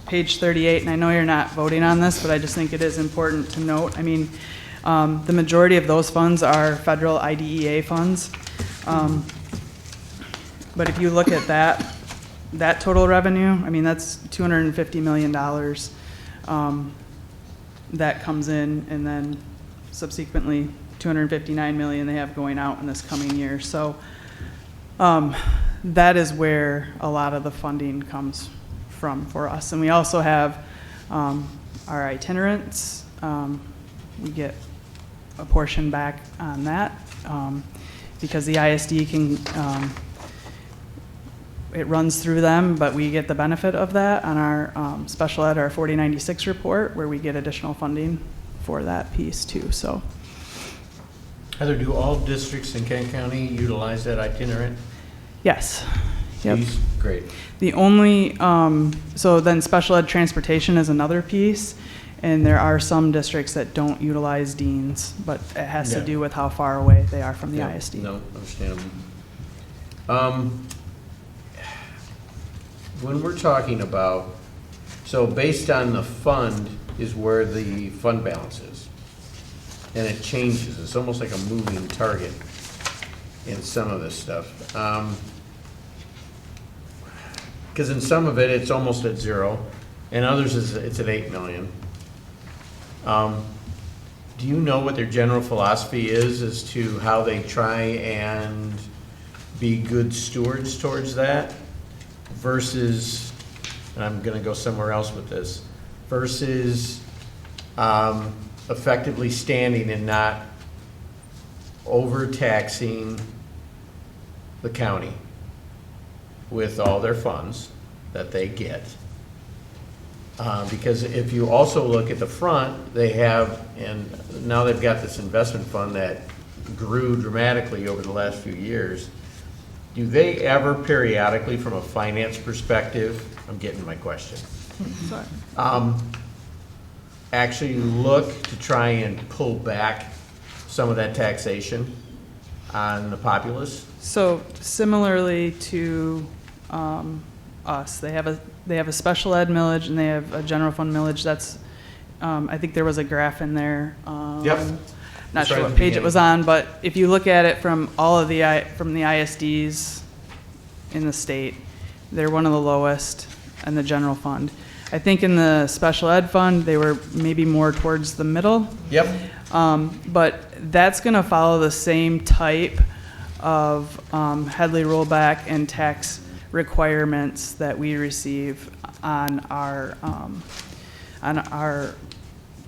page 38, and I know you're not voting on this, but I just think it is important to note. I mean, the majority of those funds are federal IDEA funds. But if you look at that total revenue, I mean, that's $250 million that comes in, and then subsequently 259 million they have going out in this coming year. So that is where a lot of the funding comes from for us. And we also have our itinerants. We get a portion back on that because the ISD can, it runs through them, but we get the benefit of that on our special ed, our 4096 report, where we get additional funding for that piece too. So, Heather, do all districts in Kent County utilize that itinerant? yes. Yep. Piece? Great. The only, so then special ed transportation is another piece, and there are some districts that don't utilize deans, but it has to do with how far away they are from the ISD. No, understandable. When we're talking about, so based on the fund is where the fund balance is, and it changes. It's almost like a moving target in some of this stuff. Because in some of it, it's almost at zero, and others it's at 8 million. Do you know what their general philosophy is as to how they try and be good stewards towards that versus, and I'm going to go somewhere else with this, versus effectively standing and not overtaxing the county with all their funds that they get? Because if you also look at the front, they have, and now they've got this investment fund that grew dramatically over the last few years. Do they ever periodically, from a finance perspective, I'm getting to my question, actually look to try and pull back some of that taxation on the populace? So similarly to us, they have a special ed millage and they have a general fund millage that's I think there was a graph in there. Yep. Not That's sure right what at the page it was on, but if you look at it from all of from the ISDs in the state, they're one of the lowest in the general fund. I think in the special ed fund, they were maybe more towards the middle. Yep. But that's going to follow the same type of Headley rollback and tax requirements that we receive on our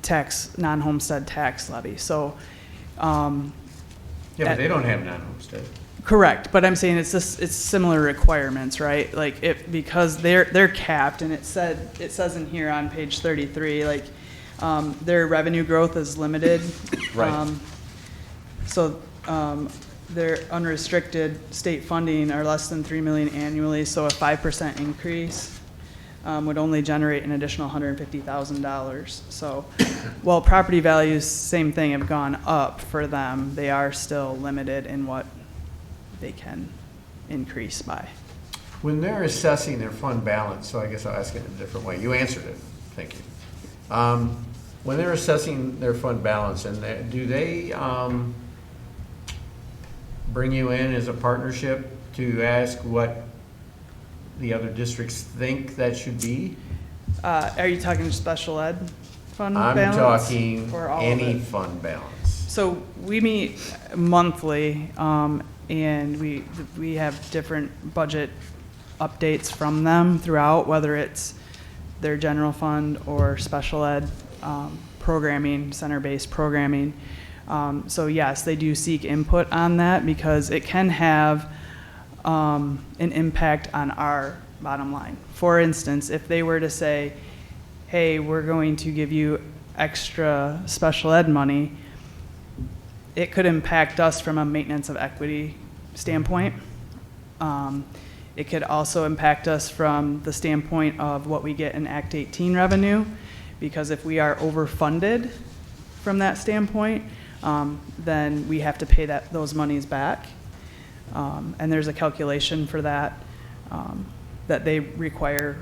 tax, non-homestead tax levy. So, Yeah, but they don't have non-homestead. correct, but I'm saying it's similar requirements, right? Like because they're capped, and it says in here on page 33, like their revenue growth is limited. Right. So their unrestricted state funding are less than $3 million annually, so a 5% increase would only generate an additional $150,000. So while property values, same thing, have gone up for them, they are still limited in what they can increase by. When they're assessing their fund balance, so I guess I'll ask it in a different way. You answered it. Thank you. When they're assessing their fund balance, and do they bring you in as a partnership to ask what the other districts think that should be? Are you talking special ed fund balance? I'm talking or all of any it? fund balance. So we meet monthly, and we have different budget updates from them throughout, whether it's their general fund or special ed programming, center-based programming. So yes, they do seek input on that because it can have an impact on our bottom line. For instance, if they were to say, hey, we're going to give you extra special ed money, it could impact us from a maintenance of equity standpoint. It could also impact us from the standpoint of what we get in Act 18 revenue, because if we are overfunded from that standpoint, then we have to pay those monies back. And there's a calculation for that that they require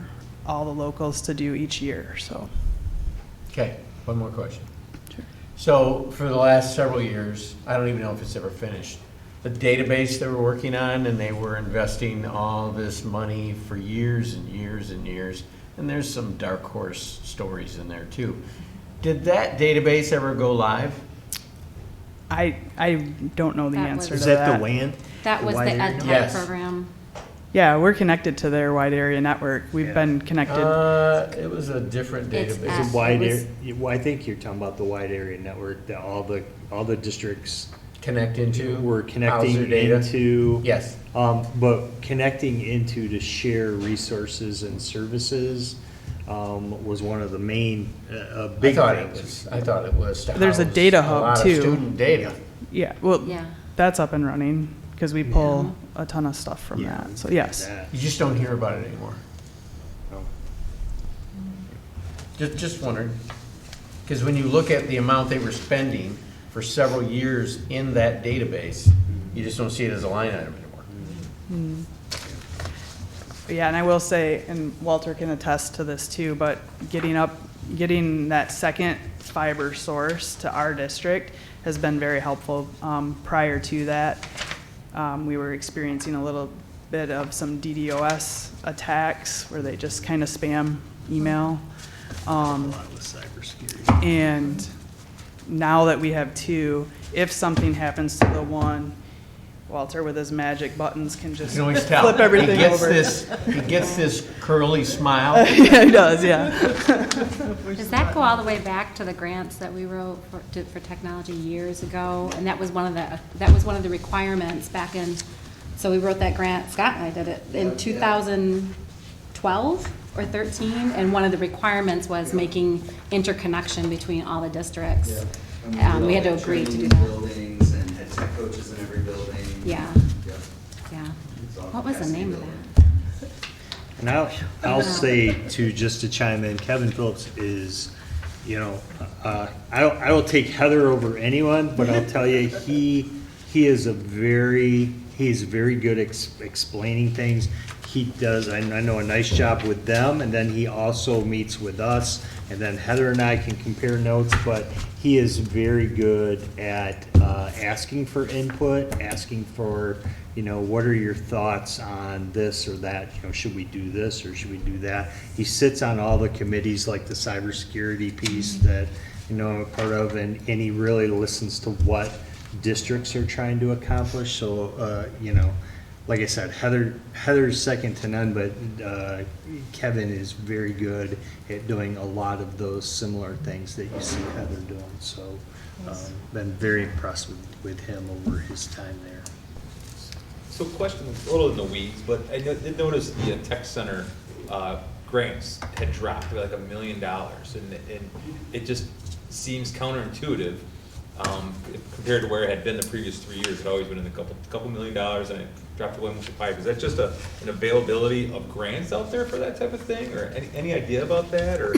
all the locals to do each year. So. Okay, one more question. Sure. So for the last several years, I don't even know if it's ever finished, the database they were working on, and they were investing all this money for years and years and years, and there's some dark horse stories in there too. Did that database ever go live? I don't know the That answer was- to that. Is that the WAN? That was the Wide ed area? tech Yes. program. Yeah, we're connected to their wide area network. We've been connected. It was a different It's database. at- It's a wide it was- area, well, I think you're talking about the wide area network that all the districts Connect into? were House connecting their data? into. Yes. But connecting into to share resources and services was one of the main, big things. I thought it was to There's a house data a hub, lot of too. student data. Yeah, well, Yeah. that's up and running because we pull a ton of stuff from Yeah, that. So yes. that. You just don't hear about it anymore. Oh. Just wondering. Because when you look at the amount they were spending for several years in that database, you just don't see it as a line item anymore. Yeah, and I will say, and Walter can attest to this too, but getting that second fiber source to our district has been very helpful. Prior to that, we were experiencing a little bit of some DDoS attacks where they just kind of spam email. A lot with cybersecurity. And now that we have two, if something happens to the one, Walter with his magic buttons can You just can always tell. flip everything He gets over. he gets this curly smile. Yeah, he does, yeah. Does that go all the way back to the grants that we wrote for technology years ago? And that was one of the requirements back in, so we wrote that grant, Scott and I did it, in 2012 or 13, and one of the requirements was making interconnection between all the districts. We had to agree to do that. Buildings and had tech coaches in every building. Yeah. Yep. Yeah. It's all What was the name of cascaded. that? And I'll say just to chime in, Kevin Phillips is, I will take Heather over anyone, but I'll tell you, he's very good explaining things. he does, I know, a nice job with them, and then he also meets with us, and then Heather and I can compare notes, but he is very good at asking for input, asking for, what are your thoughts on this or that? Should we do this or should we do that? He sits on all the committees, like the cybersecurity piece that, I'm a part of, and he really listens to what districts are trying to accomplish. So, like I said, Heather's second to none, but Kevin is very good at doing a lot of those similar things that you see Heather doing. So, been very impressed with him over his time there. So question, a little in the weeds, but I did notice the tech center grants had dropped to like $1 million, and it just seems counterintuitive compared to where it had been the previous 3 years. It had always been in a couple $1 million, and it dropped to 1.5. Is that just an availability of grants out there for that type of thing, or any idea about that? Or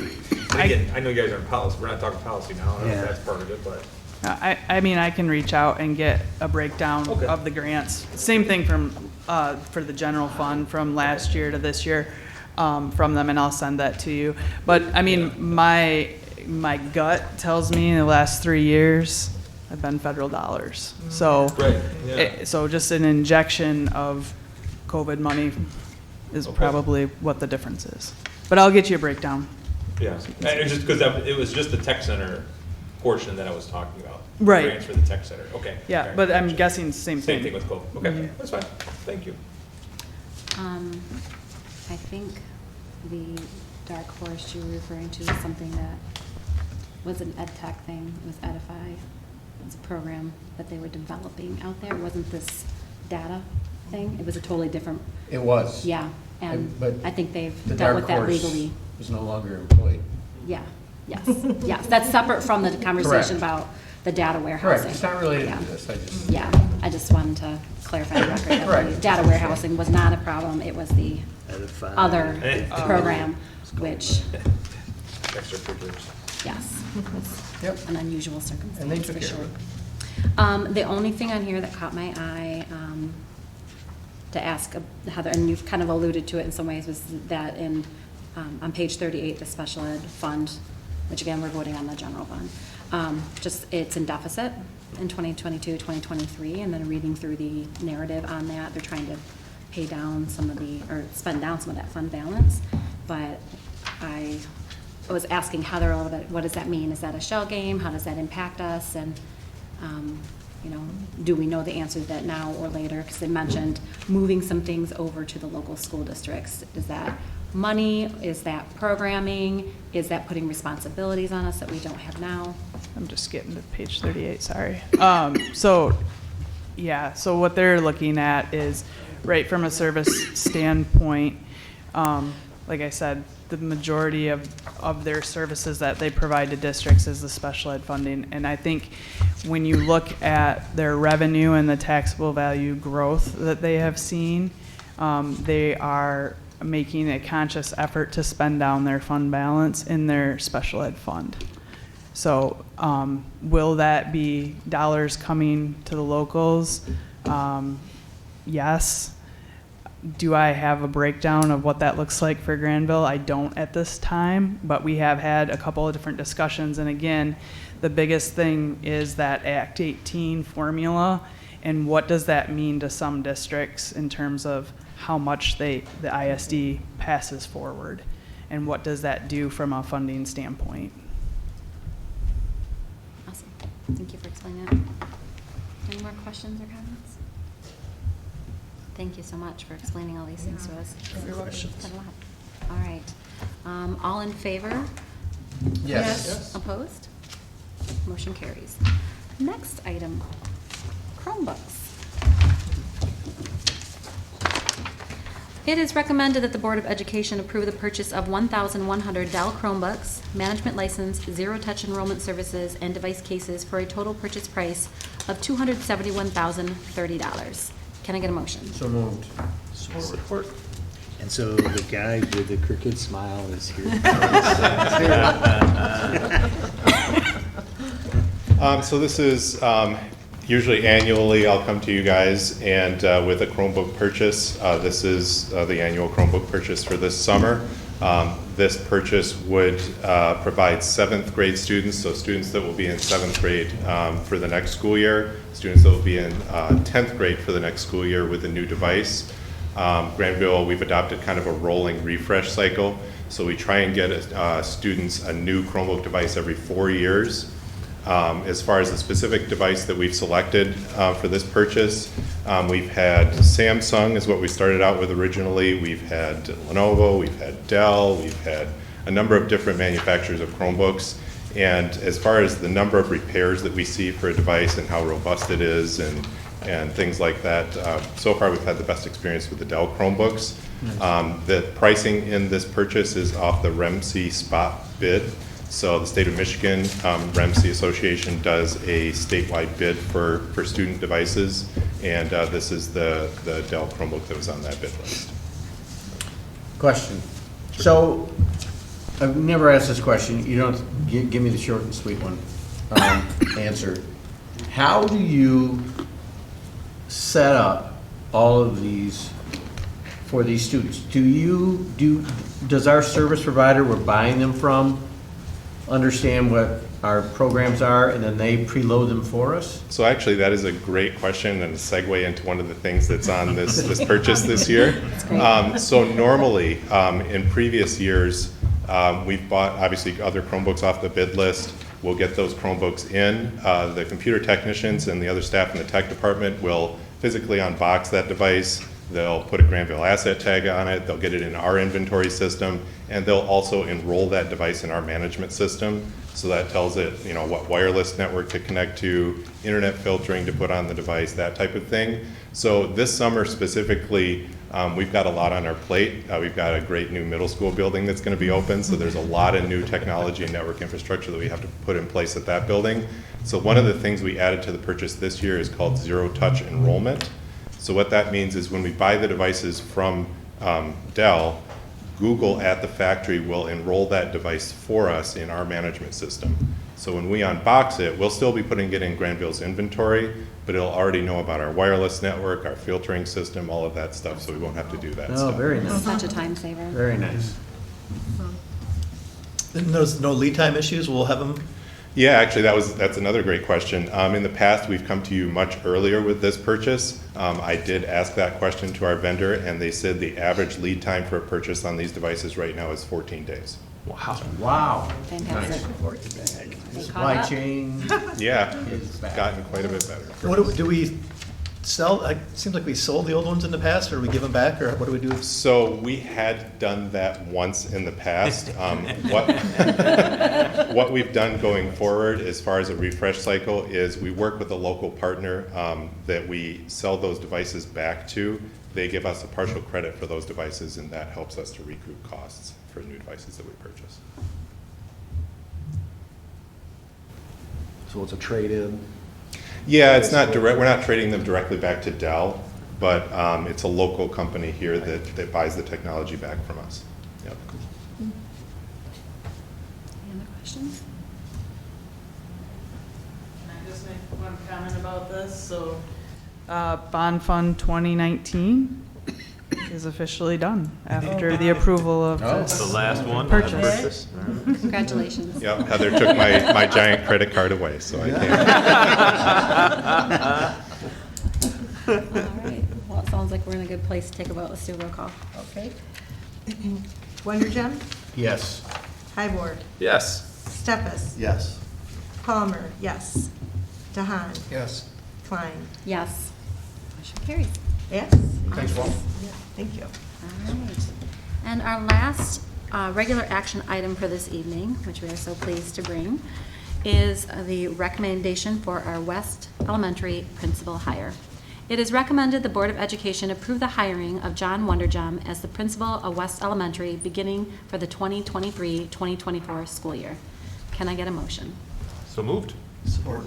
again, I know you guys are in policy. We're not talking policy now. I don't know if that's part of it, but. I mean, I can reach out and get a breakdown of the grants. Same thing for the general fund from last year to this year from them, and I'll send that to you. But I mean, my gut tells me in the last 3 years have been federal dollars. So, so just an injection of COVID money is probably what the difference is. But I'll get you a breakdown. Yeah, and it's just because it was just the tech center portion that I was talking about. Right. Grants for the tech center. Okay. Yeah, okay. but I'm guessing same thing. Same thing with COVID. Okay, that's fine. Thank you. I think the dark horse you were referring to is something that was an ed tech thing. It was Edify. It was a program that they were developing out there. It wasn't this data thing. It was a totally different. It was. Yeah, and But I think they've the dealt dark with that horse legally. is no longer employed. Yeah, yes, yes. That's separate from the conversation Correct. about the data warehousing. Correct, it's not related Yeah. to this, I just. Yeah, I just wanted to clarify the record that the Correct. data warehousing was not a problem. It was the Edify. other program, which, Extracurriculars. yes, was Yep. an unusual And they circumstance took for care sure. of it. The only thing on here that caught my eye to ask Heather, and you've kind of alluded to it in some ways, was that on page 38, the special ed fund, which again, we're voting on the general fund, just it's in deficit in 2022, 2023, and then reading through the narrative on that, they're trying to pay down some of or spend down some of that fund balance. But I was asking Heather a little bit, what does that mean? Is that a shell game? How does that impact us? And, do we know the answer to that now or later? Because they mentioned moving some things over to the local school districts. Is that money? Is that programming? Is that putting responsibilities on us that we don't have now? I'm just getting to page 38, sorry. So what they're looking at is, right from a service standpoint, like I said, the majority of their services that they provide to districts is the special ed funding. And I think when you look at their revenue and the taxable value growth that they have seen, they are making a conscious effort to spend down their fund balance in their special ed fund. So will that be dollars coming to the locals? Yes. Do I have a breakdown of what that looks like for Grandville? I don't at this time, but we have had a couple of different discussions. And again, the biggest thing is that Act 18 formula, and what does that mean to some districts in terms of how much the ISD passes forward, and what does that do from a funding standpoint? Awesome. Thank you for explaining that. Any more questions or comments? Thank you so much for explaining all these things to us. Said a lot. All right. All in favor? Yes. Opposed? Motion carries. Next item, Chromebooks. It is recommended that the Board of Education approve the purchase of 1,100 Dell Chromebooks, management license, zero-touch enrollment services, and device cases for a total purchase price of $271,030. Can I get a motion? So moved. Support. And so the guy with the crooked smile is here. So this is Usually annually, I'll come to you guys and with a Chromebook purchase. This is the annual Chromebook purchase for this summer. This purchase would provide 7th grade students, so students that will be in 7th grade for the next school year, students that will be in 10th grade for the next school year with a new device. Grandville, we've adopted kind of a rolling refresh cycle, so we try and get students a new Chromebook device every 4 years. As far as the specific device that we've selected for this purchase, we've had Samsung is what we started out with originally. We've had Lenovo, we've had Dell, we've had a number of different manufacturers of Chromebooks. And as far as the number of repairs that we see for a device and how robust it is and things like that, so far we've had the best experience with the Dell Chromebooks. The pricing in this purchase is off the REMC spot bid. So the state of Michigan REMC Association does a statewide bid for student devices, and this is the Dell Chromebook that was on that bid list. Question. So, I've never asked this question. You don't give me the short and sweet one answer. How do you set up all of these for these students? Does our service provider we're buying them from understand what our programs are, and then they preload them for us? So actually, that is a great question and a segue into one of the things that's on this purchase this year. So normally, in previous years, we've bought obviously other Chromebooks off the bid list. We'll get those Chromebooks in. The computer technicians and the other staff in the tech department will physically unbox that device. They'll put a Grandville asset tag on it, they'll get it in our inventory system, and they'll also enroll that device in our management system. So that tells it, you know, what wireless network to connect to, internet filtering to put on the device, that type of thing. So this summer specifically, we've got a lot on our plate. We've got a great new middle school building that's going to be open, so there's a lot of new technology and network infrastructure that we have to put in place at that building. So one of the things we added to the purchase this year is called zero-touch enrollment. So what that means is when we buy the devices from Dell, Google at the factory will enroll that device for us in our management system. So when we unbox it, we'll still be putting it in Grandville's inventory, but it'll already know about our wireless network, our filtering system, all of that stuff, so we won't have to do that stuff. Oh, very nice. Such a time saver. Very nice. And there's no lead time issues, we'll have them? Yeah, actually, that's another great question. In the past, we've come to you much earlier with this purchase. I did ask that question to our vendor, and they said the average lead time for a purchase on these devices right now is 14 days. Wow. Wow. Fantastic. Supply chain. Yeah, it's gotten quite a bit better. What do we sell? It seems like we sold the old ones in the past, or we give them back, or what do we do? So we had done that once in the past. What we've done going forward as far as a refresh cycle is we work with a local partner that we sell those devices back to. They give us a partial credit for those devices, and that helps us to recoup costs for new devices that we purchase. So it's a trade-in? Yeah, it's not direct. We're not trading them directly back to Dell, but it's a local company here that buys the technology back from us. Yep. Any other questions? Can I just make one comment about this? So, Bond Fund 2019 is officially done after the approval of this The last one. purchase. Congratulations. Yep, Heather took my giant credit card away, so I can't. All right. Well, it sounds like we're in a good place to take a vote. Let's do a roll call. Okay. Wondergem, Yes. Highboard, Yes. Steppas, Yes. Palmer, yes. DeHaan, Yes. Klein, Yes. Motion carries. yes. Thanks, Walt. Yeah, thank you. All right. And our last regular action item for this evening, which we are so pleased to bring, is the recommendation for our West Elementary principal hire. It is recommended the Board of Education approve the hiring of John Wondergem as the principal of West Elementary beginning for the 2023-2024 school year. Can I get a motion? So moved. Support.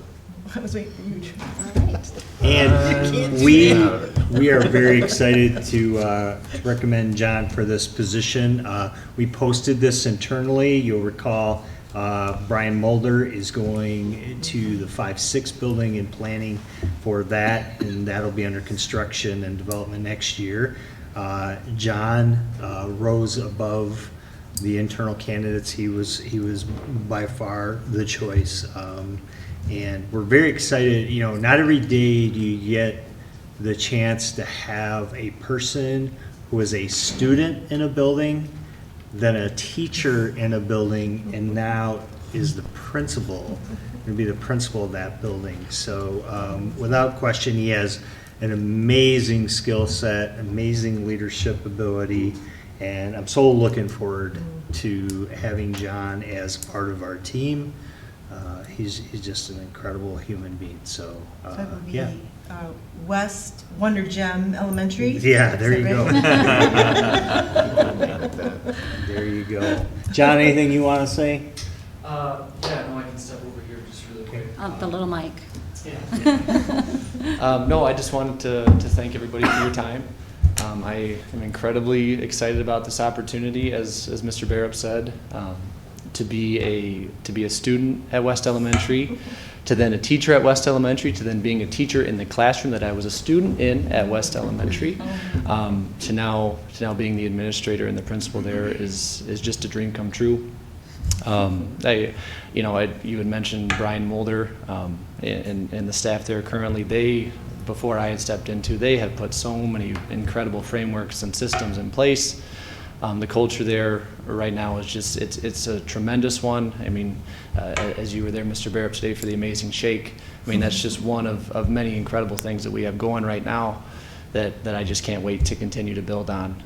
I was waiting for you. All right. And we are very excited to recommend John for this position. We posted this internally. You'll recall Brian Mulder is going to the 5-6 building and planning for that, and that'll be under construction and development next year. John rose above the internal candidates. He was by far the choice, and we're very excited. You know, not every day do you get the chance to have a person who is a student in a building, then a teacher in a building, and now is the principal, going to be the principal of that building. So without question, he has an amazing skill set, amazing leadership ability, and I'm so looking forward to having John as part of our team. He's just an incredible human being. So That would be yeah. West Wonder Gem Elementary. Yeah, there you Is go. that right? There you go. John, anything you want to say? Yeah, no, I can step over here just really quick. The little mic. No, I just wanted to thank everybody for your time. I am incredibly excited about this opportunity, as Mr. Barup said, to be a student at West Elementary, to then a teacher at West Elementary, to then being a teacher in the classroom that I was a student in at West Elementary, to now being the administrator and the principal there is just a dream come true. You had mentioned Brian Mulder and the staff there currently. Before I had stepped into, they had put so many incredible frameworks and systems in place. The culture there right now is just, it's a tremendous one. I mean, as you were there, Mr. Barup, today for the Amazing Shake, I mean, that's just one of many incredible things that we have going right now that I just can't wait to continue to build on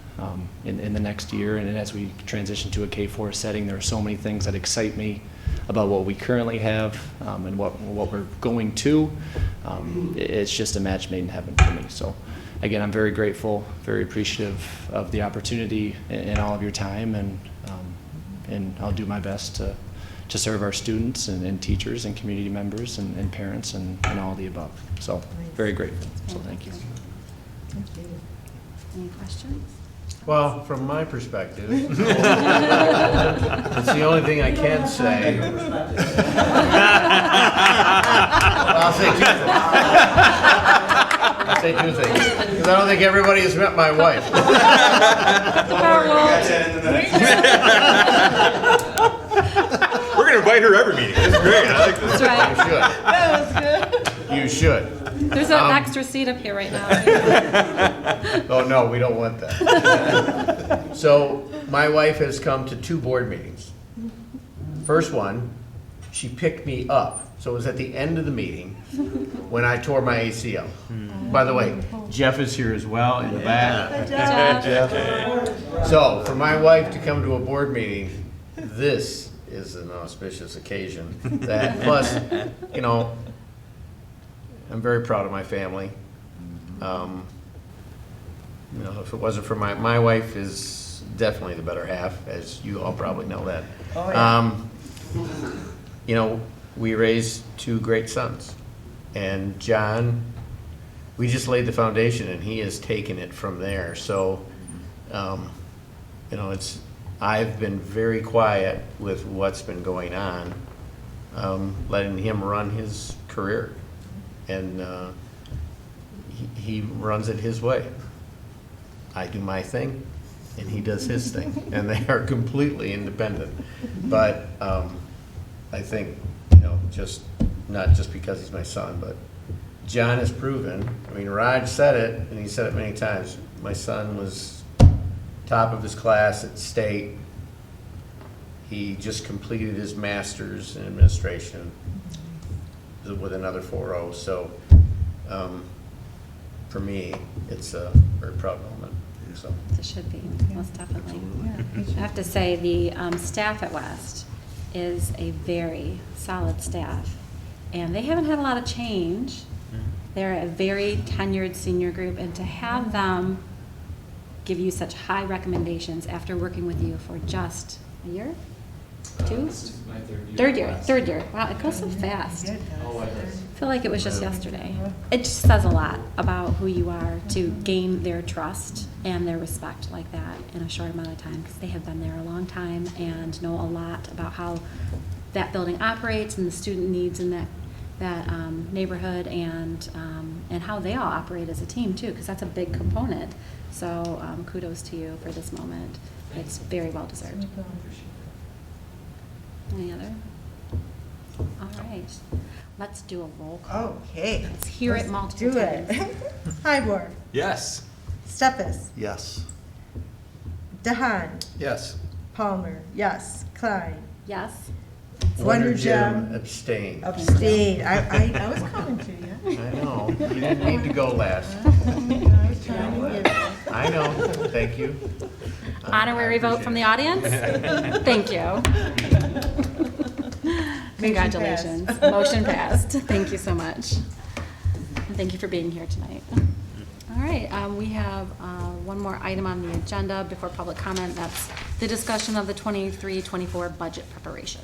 in the next year. And as we transition to a K-4 setting, there are so many things that excite me about what we currently have and what we're going to. It's just a match made in heaven for me. So again, I'm very grateful, very appreciative of the opportunity and all of your time, and I'll do my best to serve our students and teachers and community members and parents and all of the above. So very grateful. So thank you. Thank you. Any questions? Well, from my perspective, it's the only thing I can say. I'll say two things, because I don't think everybody has met my wife. We're going to invite her every meeting. That's great. I like this. That's right. That was good. You should. There's an extra seat up here right now. Oh, no, we don't want that. So my wife has come to 2 board meetings. First one, she picked me up. So it was at the end of the meeting when I tore my ACL. By the way, Jeff is here as well in the back. Jeff. So for my wife to come to a board meeting, this is an auspicious occasion. That plus, you know, I'm very proud of my family. You know, if it wasn't for my wife is definitely the better half, as you all probably know that. Oh, yeah. You know, we raised 2 great sons, and John, we just laid the foundation, and he has taken it from there. So, you know, I've been very quiet with what's been going on, letting him run his career, and he runs it his way. I do my thing, and he does his thing, and they are completely independent. But I think, you know, not just because he's my son, but John has proven. I mean, Raj said it, and he said it many times. My son was top of his class at state. He just completed his master's in administration with another 4.0. So for me, it's a very proud moment. So It should be, most definitely. I have to say, the staff at West is a very solid staff, and they haven't had a lot of change. They're a very tenured senior group, and to have them give you such high recommendations after working with you for just a year? 2? This is my third year. Third year. Wow, it goes so fast. Oh, it does. I feel like it was just yesterday. It just says a lot about who you are to gain their trust and their respect like that in a short amount of time, because they have been there a long time and know a lot about how that building operates and the student needs in that neighborhood, and how they all operate as a team too, because that's a big component. So kudos to you for this moment. It's very well deserved. Any other? All right. Let's do a roll call. Okay. Let's hear it multiple do it. times. Hybor, Yes. Steffes, Yes. Dehan, Yes. Palmer, yes. Klein, Yes. Wonder Gem, Abstain. abstain. I was coming to you. I know. You didn't need to go last. I was trying to get it. I know. Thank you. Honorary vote from the audience? Thank you. Congratulations. Motion passed. Thank you so much. And thank you for being here tonight. All right, we have one more item on the agenda before public comment. That's the discussion of the 23-24 budget preparation.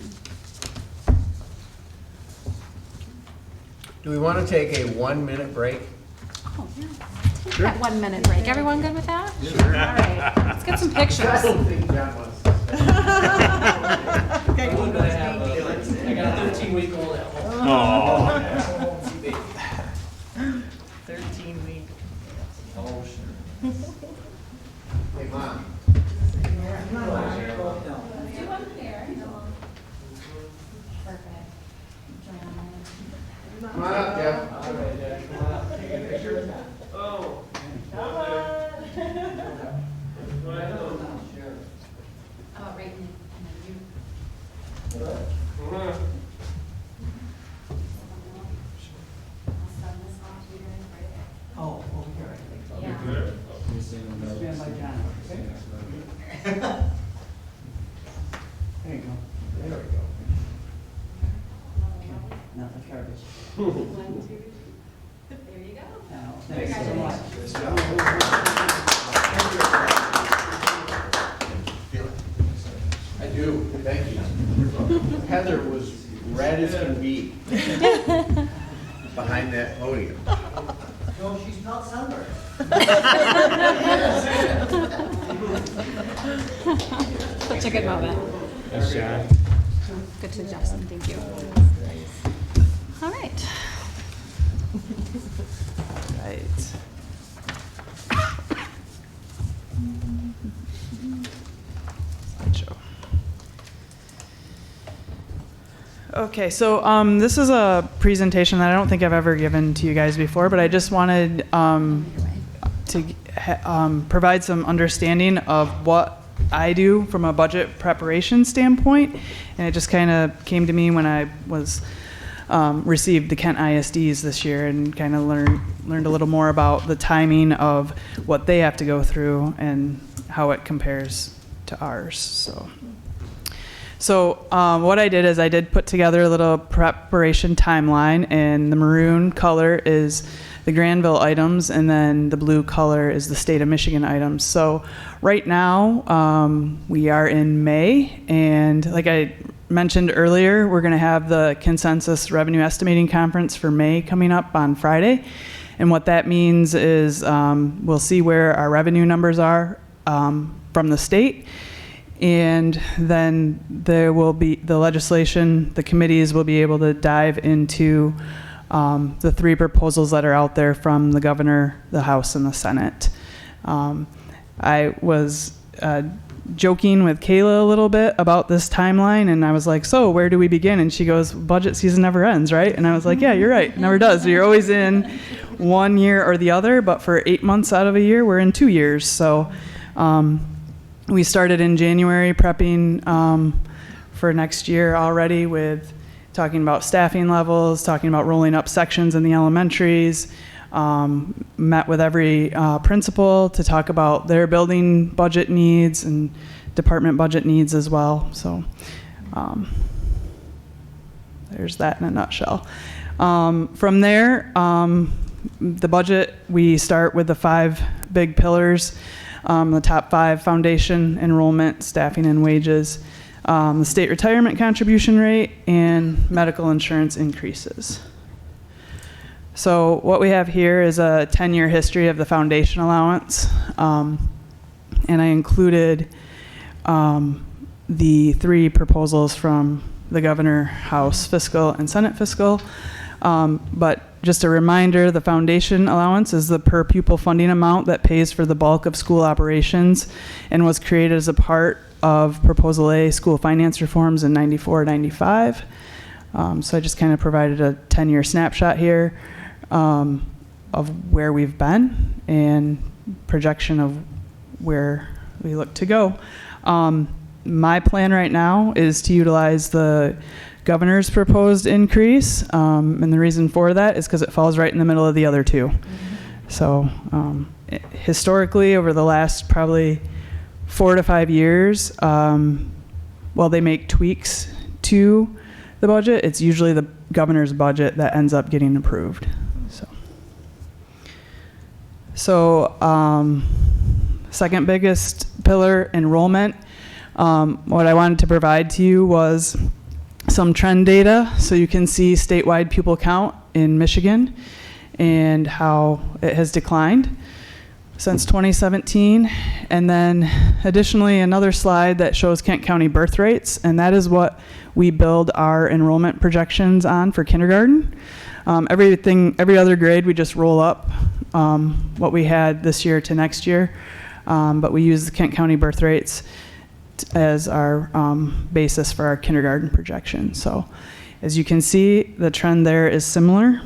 Do we want to take a 1-minute break? Oh, yeah. Take that 1 minute break. Everyone good with that? Sure. All right, let's get some pictures. I don't think John wants. I got a 13-week-old at home. Oh. 13 weeks. Oh, sure. Hey, Mom. Come on up, Jeff. All right, Dad, come on up. Take a picture. Oh. How about right in you? Oh, over here, I think. Yeah. Stand by John, okay? There you go. There we go. Not the garbage. 1, 2. There you go. Now, thanks so much. I do. Thank you. Heather was red as can be behind that podium. No, she's not sunburned. Such a good moment. Thanks, John. Good suggestion, thank you. All right. Right. Slideshow. Okay, so this is a presentation that I don't think I've ever given to you guys before, but I just wanted to provide some understanding of what I do from a budget preparation standpoint, and it just kind of came to me when I was received the Kent ISDs this year, and kind of learned a little more about the timing of what they have to go through and how it compares to ours. So what I did is I did put together a little preparation timeline, and the maroon color is the Grandville items, and then the blue color is the state of Michigan items. So right now we are in May, and like I mentioned earlier, we're going to have the consensus revenue estimating conference for May coming up on Friday. And what that means is we'll see where our revenue numbers are from the state. And then there will be the legislation, the committees will be able to dive into the 3 proposals that are out there from the governor, the House, and the Senate. I was joking with Kayla a little bit about this timeline, and I was like, so where do we begin? And she goes, budget season never ends, right? And I was like, yeah, you're right, it never does. You're always in one year or the other, but for 8 months out of a year, we're in 2 years. So we started in January prepping for next year already, with talking about staffing levels, talking about rolling up sections in the elementaries, met with every principal to talk about their building budget needs and department budget needs as well. So there's that in a nutshell. From there, the budget, we start with the 5 big pillars, the top 5: foundation, enrollment, staffing and wages, the state retirement contribution rate, and medical insurance increases. So what we have here is a 10-year history of the foundation allowance. And I included the 3 proposals from the Governor, House Fiscal, and Senate Fiscal. But just a reminder, the foundation allowance is the per pupil funding amount that pays for the bulk of school operations and was created as a part of Proposal A, school finance reforms in 94-95. So I just kind of provided a 10-year snapshot here of where we've been and projection of where we look to go. My plan right now is to utilize the governor's proposed increase, and the reason for that is because it falls right in the middle of the other 2. So historically, over the last probably 4 to 5 years, while they make tweaks to the budget, it's usually the governor's budget that ends up getting approved. So second biggest pillar, enrollment. What I wanted to provide to you was some trend data so you can see statewide pupil count in Michigan and how it has declined since 2017. And then additionally, another slide that shows Kent County birth rates, and that is what we build our enrollment projections on for kindergarten. Every other grade, we just roll up what we had this year to next year, but we use the Kent County birth rates as our basis for our kindergarten projection. So as you can see, the trend there is similar.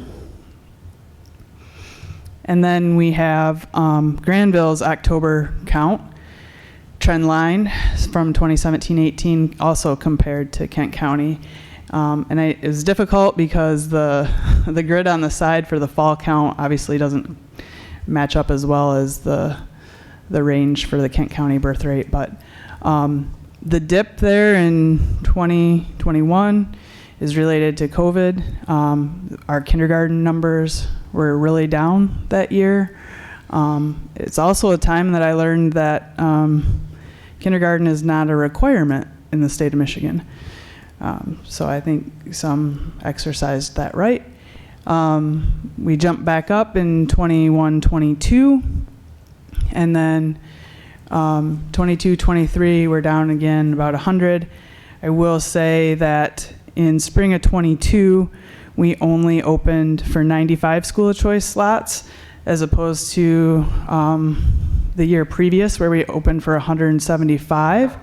And then we have Grandville's October count trend line from 2017-18, also compared to Kent County. And it was difficult because the grid on the side for the fall count obviously doesn't match up as well as the range for the Kent County birth rate. But the dip there in 2021 is related to COVID. Our kindergarten numbers were really down that year. It's also a time that I learned that kindergarten is not a requirement in the state of Michigan. So I think some exercised that right. We jumped back up in 21-22, and then 22-23 we're down again about 100. I will say that in spring of 22 we only opened for 95 school of choice slots, as opposed to the year previous where we opened for 175.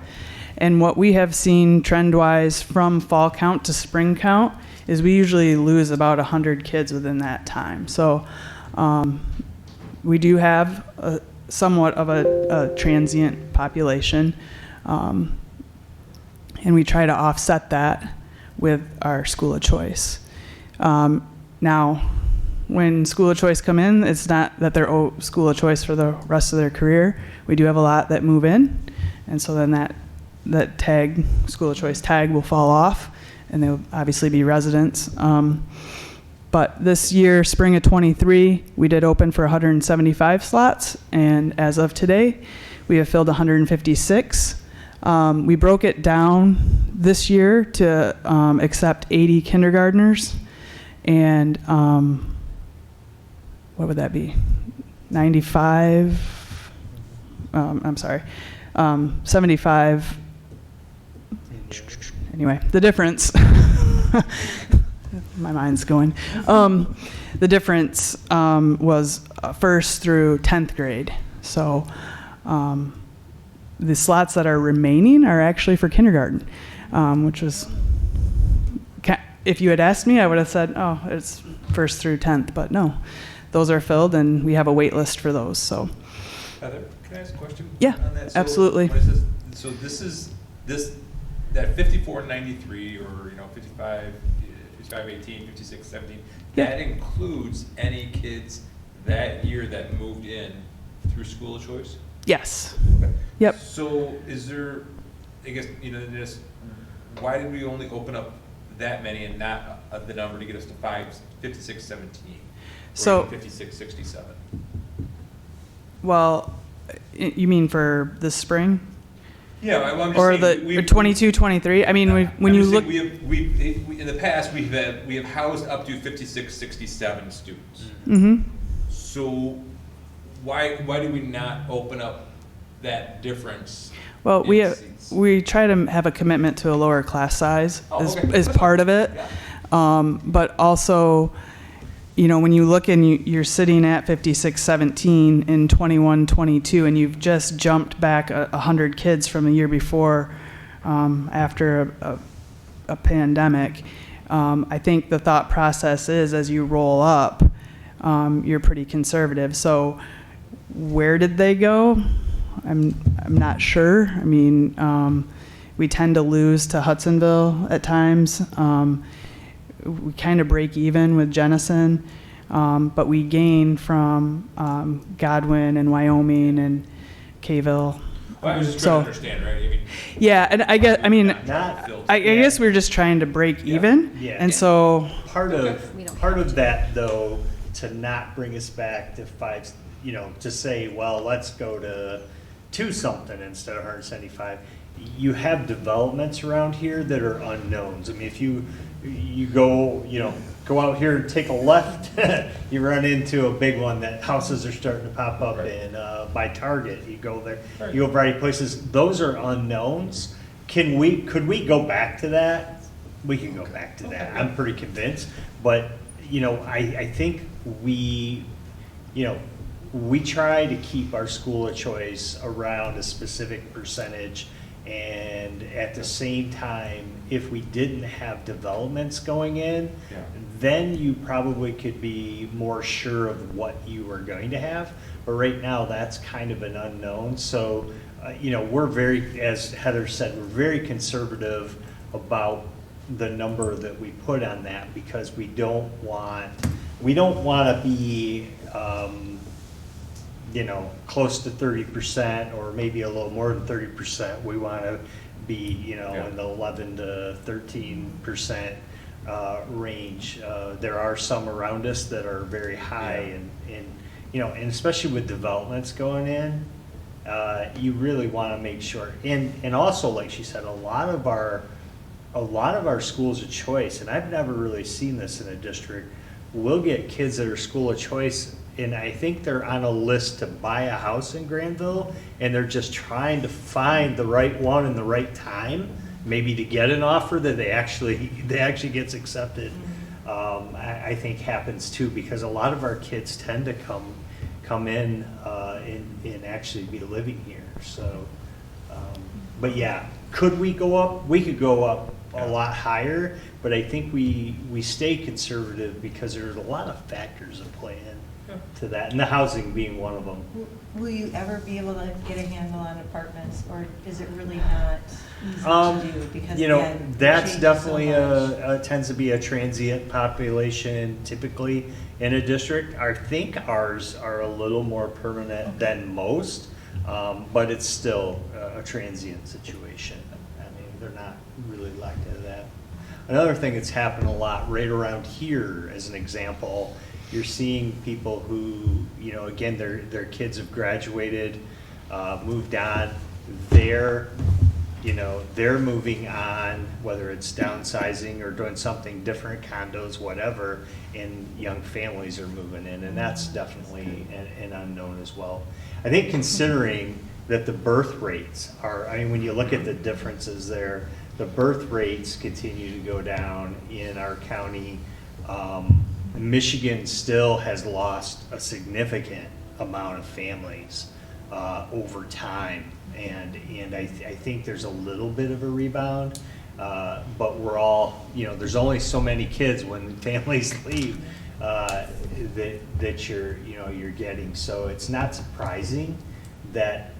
And what we have seen trend-wise from fall count to spring count is we usually lose about 100 kids within that time. So we do have somewhat of a transient population, and we try to offset that with our school of choice. Now, when school of choice come in, it's not that they're school of choice for the rest of their career. We do have a lot that move in, and so then that tag, school of choice tag, will fall off, and they'll obviously be residents. But this year, spring of 23, we did open for 175 slots, and as of today, we have filled 156. We broke it down this year to accept 80 kindergartners, and what would that be? 95, I'm sorry, 75. Anyway, the difference, my mind's going. The difference was first through 10th grade. So the slots that are remaining are actually for kindergarten, which was, if you had asked me, I would have said, oh, it's first through 10th, but no, those are filled and we have a wait list for those, so. Heather, can I ask a question? Yeah, on that? absolutely. So this is, that 5493 or 55, 18, 56, 17, Yeah. that includes any kids that year that moved in through school of choice? Yes. Okay. Yep. So is there, I guess, why did we only open up that many and not the number to get us to 56, 17? So 56, 67? Well, you mean for this spring? Yeah, I'm just Or saying, the 22, 23? I mean, when you look. We in the past, we have housed up to 56, 67 students. Mhm. So why do we not open up that difference? Well, in we try to have a commitment to a lower class size Oh, as, okay. as part of it. But also, you know, when you look and you're sitting at 56-17 in 21-22, and you've just jumped back 100 kids from the year before after a pandemic, I think the thought process is as you roll up, you're pretty conservative. So where did they go? I'm not sure. I mean, we tend to lose to Hudsonville at times. We kind of break even with Jenison, but we gain from Godwin and Wyoming and Kayville. Well, I was just trying to understand, right? I mean, Yeah, and I guess, I mean, Not- I guess we're just trying to break even, Yeah. and so. Part of that, though, to not bring us back to five, you know, to say, well, let's go to 2 something instead of 175. You have developments around here that are unknowns. I mean, if you go, you know, go out here and take a left, you run into a big one that houses are starting to pop up in by Target. You go there, you go variety of places. Those are unknowns. Could we go back to that? We can go back to that. I'm pretty convinced. But, you know, I think we try to keep our school of choice around a specific percentage, and at the same time, if we didn't have developments going in, then you probably could be more sure of what you were going to have. But right now, that's kind of an unknown. So, you know, we're very, as Heather said, we're very conservative about the number that we put on that, because we don't want to be, you know, close to 30% or maybe a little more than 30%. We want to be, you know, in the 11 to 13% range. There are some around us that are very high, and you know, and especially with developments going in, you really want to make sure. And also, like she said, a lot of our schools of choice, and I've never really seen this in a district, will get kids that are school of choice, and I think they're on a list to buy a house in Grandville, and they're just trying to find the right one in the right time, maybe to get an offer that they actually gets accepted. I think happens too, because a lot of our kids tend to come in and actually be living here. So, but yeah, could we go up? We could go up a lot higher, but I think we stay conservative because there's a lot of factors that play in to that, and the housing being one of them. Will you ever be able to get a handle on apartments, or is it really not easy to do? Because you know, again, it that's changes definitely so much. tends to be a transient population typically in a district. I think ours are a little more permanent than most, but it's still a transient situation. I mean, they're not really locked into that. Another thing that's happened a lot right around here, as an example, you're seeing people who, you know, again, their kids have graduated, moved on. They're moving on, whether it's downsizing or doing something different, condos, whatever, and young families are moving in, and that's definitely an unknown as well. I think considering that the birth rates are, I mean, when you look at the differences there, the birth rates continue to go down in our county. Michigan still has lost a significant amount of families over time, and I think there's a little bit of a rebound, but we're all, you know, there's only so many kids when families leave that you're getting, so it's not surprising that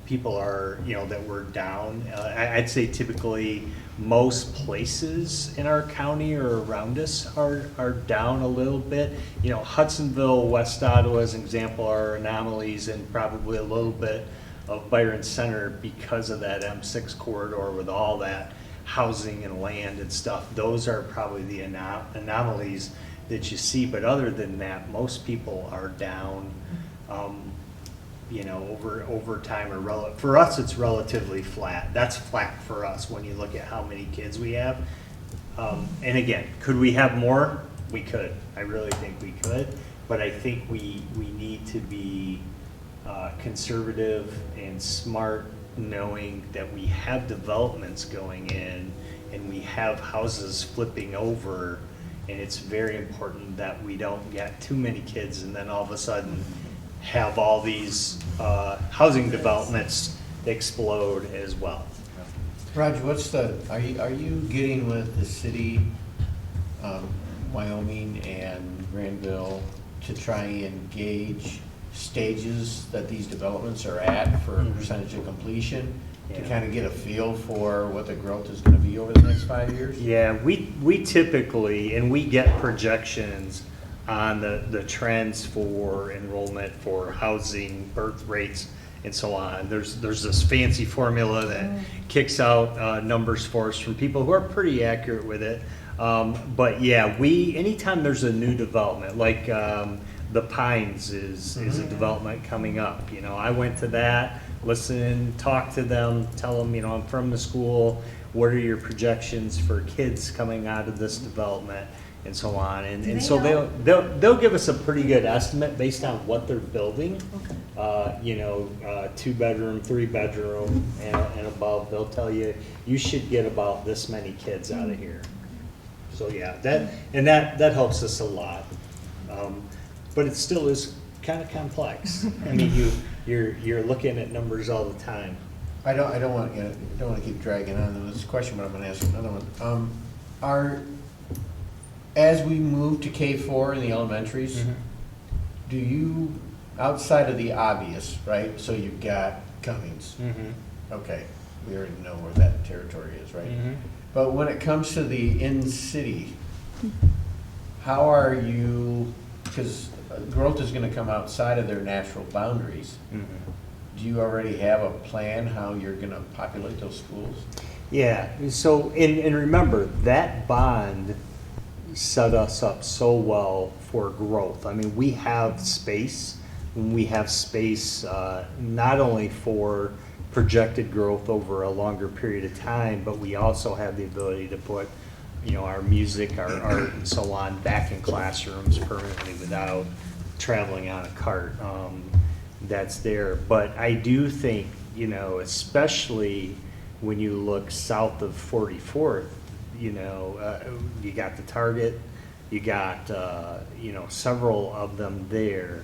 people are, you know, that we're down. I'd say typically most places in our county or around us are down a little bit. You know, Hudsonville, West Ottawa, as an example, are anomalies, and probably a little bit of Byron Center because of that M6 corridor with all that housing and land and stuff. Those are probably the anomalies that you see, but other than that, most people are down. you know, over time or for us, it's relatively flat. That's flat for us when you look at how many kids we have. And again, could we have more? We could. I really think we could. But I think we need to be conservative and smart, knowing that we have developments going in and we have houses flipping over, and it's very important that we don't get too many kids and then all of a sudden have all these housing developments explode as well. Roger, are you getting with the city, Wyoming and Grandville to try and gauge stages that these developments are at for percentage of completion, to kind of get a feel for what the growth is going to be over the next 5 years? Yeah, we typically, and we get projections on the trends for enrollment, for housing, birth rates, and so on. There's this fancy formula that kicks out numbers for us from people who are pretty accurate with it. But yeah, anytime there's a new development, like the Pines is a development coming up. You know, I went to that, listen, talk to them, tell them, you know, I'm from the school. What are your projections for kids coming out of this development, and so on? And so they'll give us a pretty good estimate based on what they're building. You know, 2-bedroom, 3-bedroom, and above. They'll tell you you should get about this many kids out of here. So yeah, that helps us a lot. But it still is kind of complex. I mean, you're looking at numbers all the time. I don't want to keep dragging on this question, but I'm going to ask another one. As we move to K4 in the elementaries, do you, outside of the obvious, right? So you've got Cummings. Okay, we already know where that territory is, right? But when it comes to the in-city, how are you, because growth is going to come outside of their natural boundaries. Do you already have a plan how you're going to populate those schools? Yeah, so, and remember, that bond set us up so well for growth. I mean, we have space. We have space not only for projected growth over a longer period of time, but we also have the ability to put, you know, our music, our art, and so on back in classrooms permanently without traveling on a cart. That's there. But I do think, you know, especially when you look south of 44th, you know, you got the Target, you got, you know, several of them there.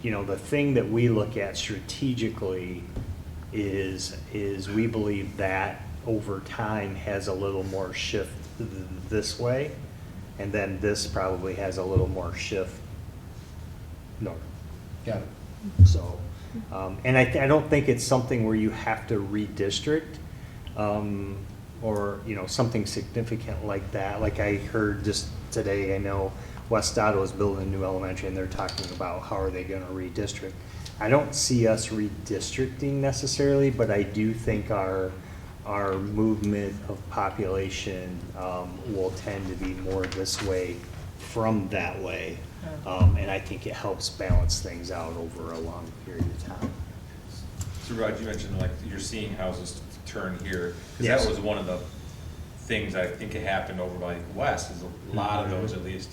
You know, the thing that we look at strategically is we believe that over time has a little more shift this way, and then this probably has a little more shift north. Yeah. So, and I don't think it's something where you have to redistrict, or, you know, something significant like that. Like I heard just today, I know West Otto is building a new elementary, and they're talking about how are they going to redistrict. I don't see us redistricting necessarily, but I do think our movement of population will tend to be more this way from that way. And I think it helps balance things out over a long period of time. So Rod, you mentioned like you're seeing houses turn here. 'Cause Yes. that was one of the things I think it happened over by West, is a lot of those, at least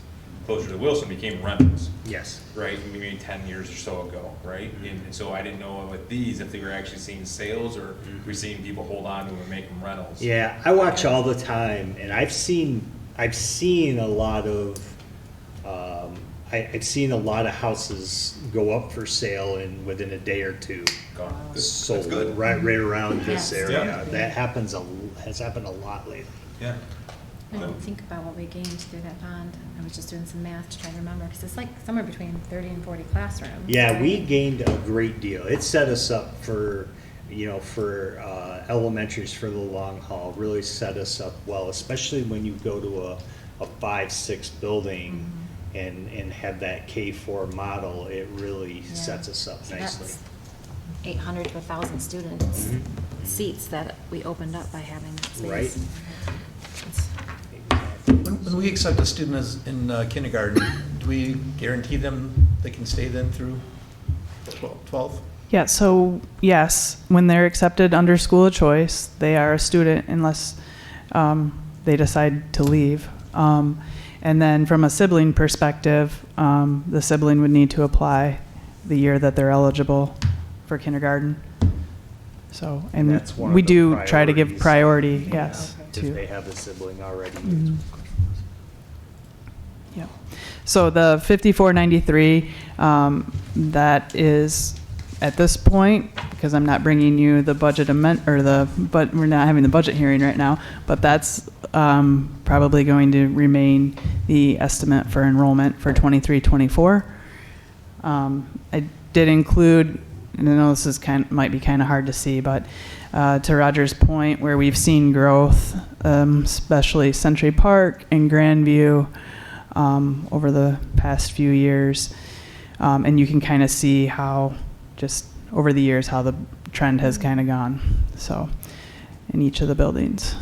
closer to Wilson, became rentals. Yes. Right, maybe 10 years or so ago, right? And so I didn't know with these, if they were actually seeing sales, or we're seeing people hold on to them and make them rentals. Yeah, I watch all the time, and I've seen a lot of I've seen a lot of houses go up for sale and within a day or two sold. That's good. Right around this Yes. area. Yeah. That has happened a lot lately. Yeah. I didn't think about what we gained through that bond. I was just doing some math to try to remember, because it's like somewhere between 30 and 40 classrooms. Yeah, right? we gained a great deal. It set us up for, you know, for elementaries for the long haul. Really set us up well, especially when you go to a 5-6 building and have that K4 model. It really sets us up So nicely. that's 800 to 1,000 students, seats that we opened up by having that space. Right. It's- When we accept a student in kindergarten, do we guarantee them they can stay then through 12th? Yeah, so yes, when they're accepted under school of choice, they are a student unless they decide to leave. And then from a sibling perspective, the sibling would need to apply the year that they're eligible for kindergarten. So, and that's one of we the do try to give priorities. priority, yes. If they have a sibling already. Mhm. Yep. So the 5493, that is at this point, because I'm not bringing you the budget but we're not having the budget hearing right now, but that's probably going to remain the estimate for enrollment for 23-24. I did include, and I know this is might be kind of hard to see, but to Roger's point, where we've seen growth, especially Century Park and Grandview over the past few years, and you can kind of see how just over the years how the trend has kind of gone. So in each of the buildings,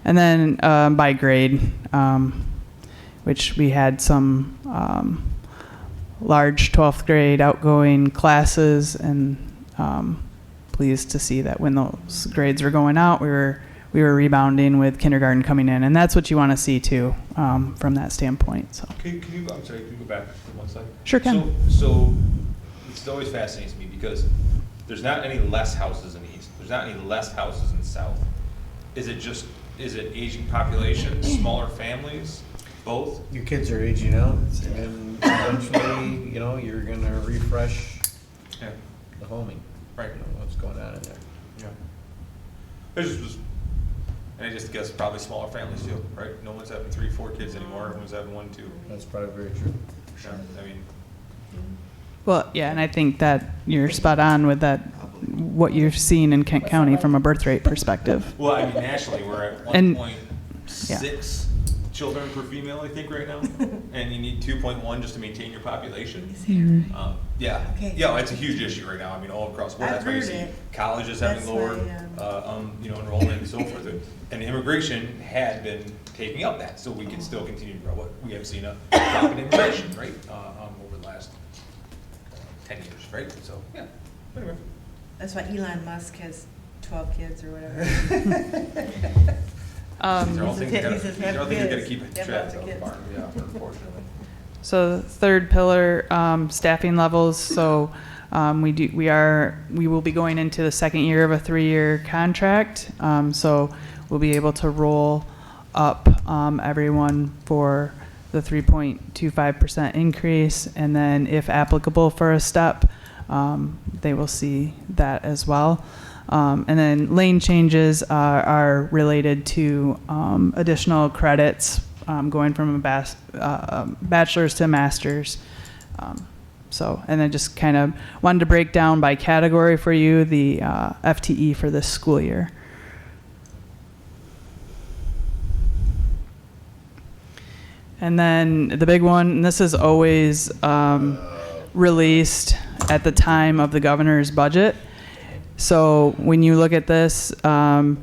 and then by grade, which we had some large 12th grade outgoing classes, and pleased to see that when those grades were going out, we were rebounding with kindergarten coming in, and that's what you want to see too, from that standpoint. So. Can you, I'm sorry, can you go back one second? Sure can. So it's always fascinates me because there's not any less houses in the east. There's not any less houses in the south. Is it aging population, smaller families, both? Your kids are aging out, and eventually, you're gonna refresh the homing. Right. What's going on in there. Yeah. And I just guess probably smaller families too, right? No one's having 3, 4 kids anymore. Everyone's having 1, 2. That's probably very true. Yeah, I mean, Well, yeah, and I think that you're spot on with that, what you've seen in Kent County from a birth rate perspective. well, I mean, nationally, we're at And- 1.6 children per female, I think, right now, and you need 2.1 just to maintain your population. Mhm. Yeah, Okay. yeah, it's a huge issue right now. I mean, all across the board. I've That's why you heard see it. colleges having That's lower, why, enrollment and so forth. And immigration had been taking up that, so we can still continue to grow. What we have seen a drop in immigration, right, over the last 10 years, right? So, yeah. Anyway. That's why Elon Musk has 12 kids or whatever. These are all things you He says, gotta "Have kids. keep Have track lots of of, kids." yeah, unfortunately. So the third pillar, staffing levels. So we will be going into the second year of a 3-year contract. So we'll be able to roll up everyone for the 3.25% increase, and then if applicable for a step, they will see that as well. And then lane changes are related to additional credits, going from a bachelor's to a master's. And I just kind of wanted to break down by category for you the FTE for this school year. And then the big one, and this is always released at the time of the governor's budget. So when you look at this, and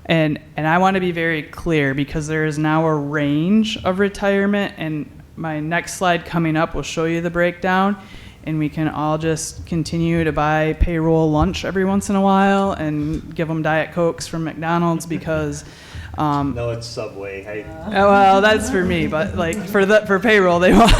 I want to be very clear because there is now a range of retirement, and my next slide coming up will show you the breakdown, and we can all just continue to buy payroll lunch every once in a while and give them Diet Cokes from McDonald's because No, it's Subway. well, that's for me, but like for payroll they want.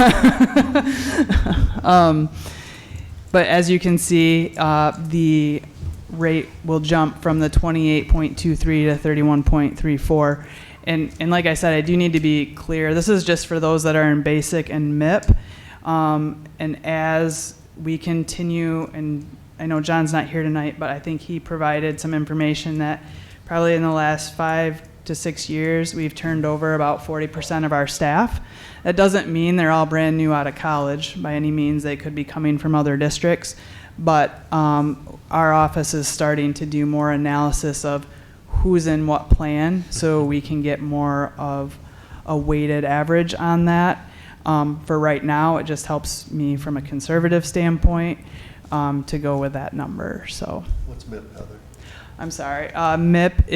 But as you can see, the rate will jump from the 28.23 to 31.34. And like I said, I do need to be clear. This is just for those that are in basic and MIP. And as we continue, and I know John's not here tonight, but I think he provided some information that probably in the last 5 to 6 years, we've turned over about 40% of our staff. That doesn't mean they're all brand new out of college by any means. They could be coming from other districts. But our office is starting to do more analysis of who's in what plan so we can get more of a weighted average on that. For right now, it just helps me from a conservative standpoint to go with that number. So. What's MIP, Heather? I'm sorry. MIP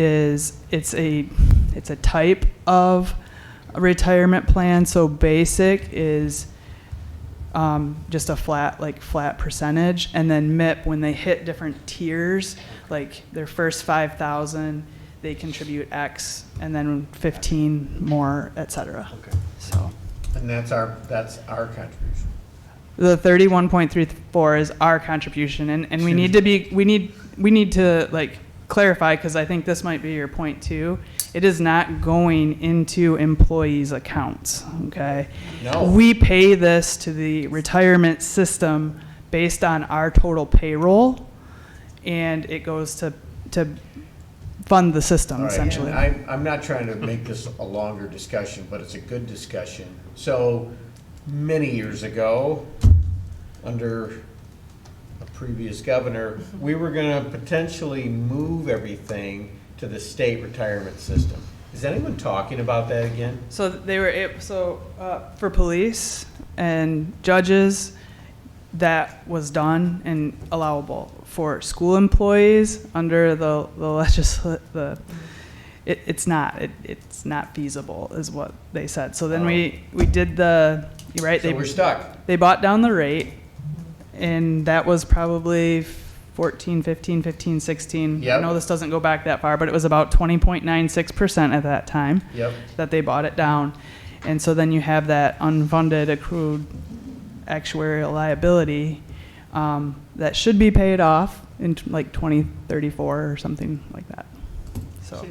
it's a type of retirement plan. So basic is just a flat percentage. And then MIP, when they hit different tiers, like their first 5,000, they contribute X, and then 15 more, et cetera. Okay. So And that's our contribution. the 31.34 is our contribution, and we need to like clarify, because I think this might be your point too. It is not going into employees' accounts, okay? No. We pay this to the retirement system based on our total payroll, and it goes to fund the system, All right, essentially. and I'm not trying to make this a longer discussion, but it's a good discussion. So, many years ago, under a previous governor, we were gonna potentially move everything to the state retirement system. Is anyone talking about that again? So for police and judges, that was done and allowable. For school employees, under it's not feasible, is what they said. So then we did So we're stuck. They bought down the rate, and that was probably 14, 15, 16. Yep. I know this doesn't go back that far, but it was about 20.96% at that time that they bought it down. And so then you have that unfunded accrued actuarial liability that should be paid off in like 2034 or something like that. So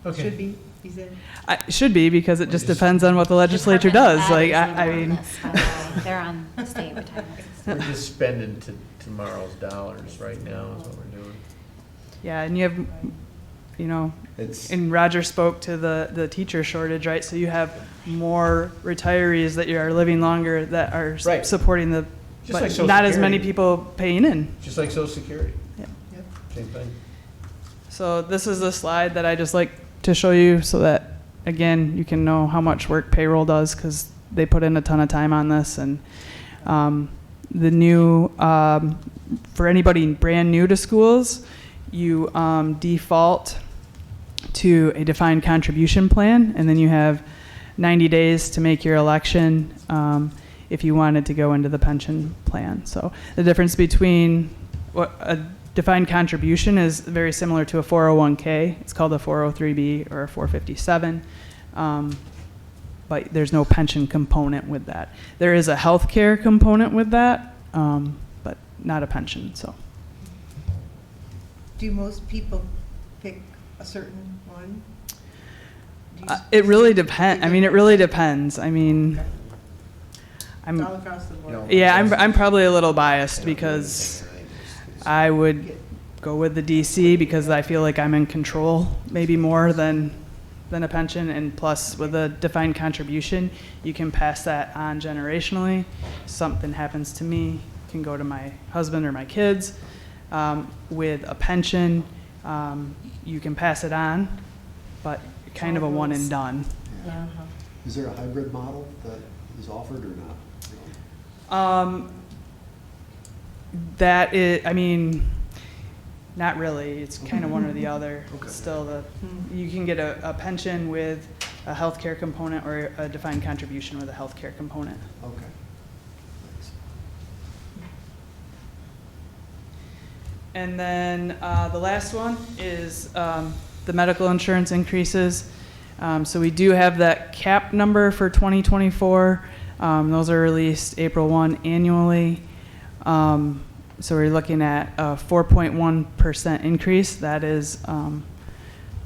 Okay. Should be, he said. it should be, because it just depends on what the legislature does. Like I mean, They're on the state retirement system. We're just spending tomorrow's dollars right now is what we're doing. yeah, and you have, and Roger spoke to the teacher shortage, right? So you have more retirees that are living longer that are Right. supporting the, Just but like Social not as many Security. people paying in. Just like Social Security. Yeah. Same thing. So this is a slide that I just like to show you so that, again, you can know how much work payroll does, because they put in a ton of time on this. And the new, for anybody brand new to schools, you default to a defined contribution plan, and then you have 90 days to make your election if you wanted to go into the pension plan. So the difference between what a defined contribution is very similar to a 401k. It's called a 403b or a 457, but there's no pension component with that. There is a health care component with that, but not a pension. So, Do most people pick a certain one? it really depends. I mean, it really depends. I mean, All across the board. yeah, I'm probably a little biased, because I would go with the DC, because I feel like I'm in control maybe more than a pension. And plus, with a defined contribution, you can pass that on generationally. Something happens to me, can go to my husband or my kids. With a pension, you can pass it on, but kind of a one and done. Yeah. Is there a hybrid model that is offered or not? That is, I mean, not really. It's kind of one or the other. Okay. Still, you can get a pension with a healthcare component, or a defined contribution with a healthcare component. Okay. Thanks. And then the last one is the medical insurance increases. So we do have that cap number for 2024. Those are released April 1 annually. So we're looking at a 4.1% increase. That is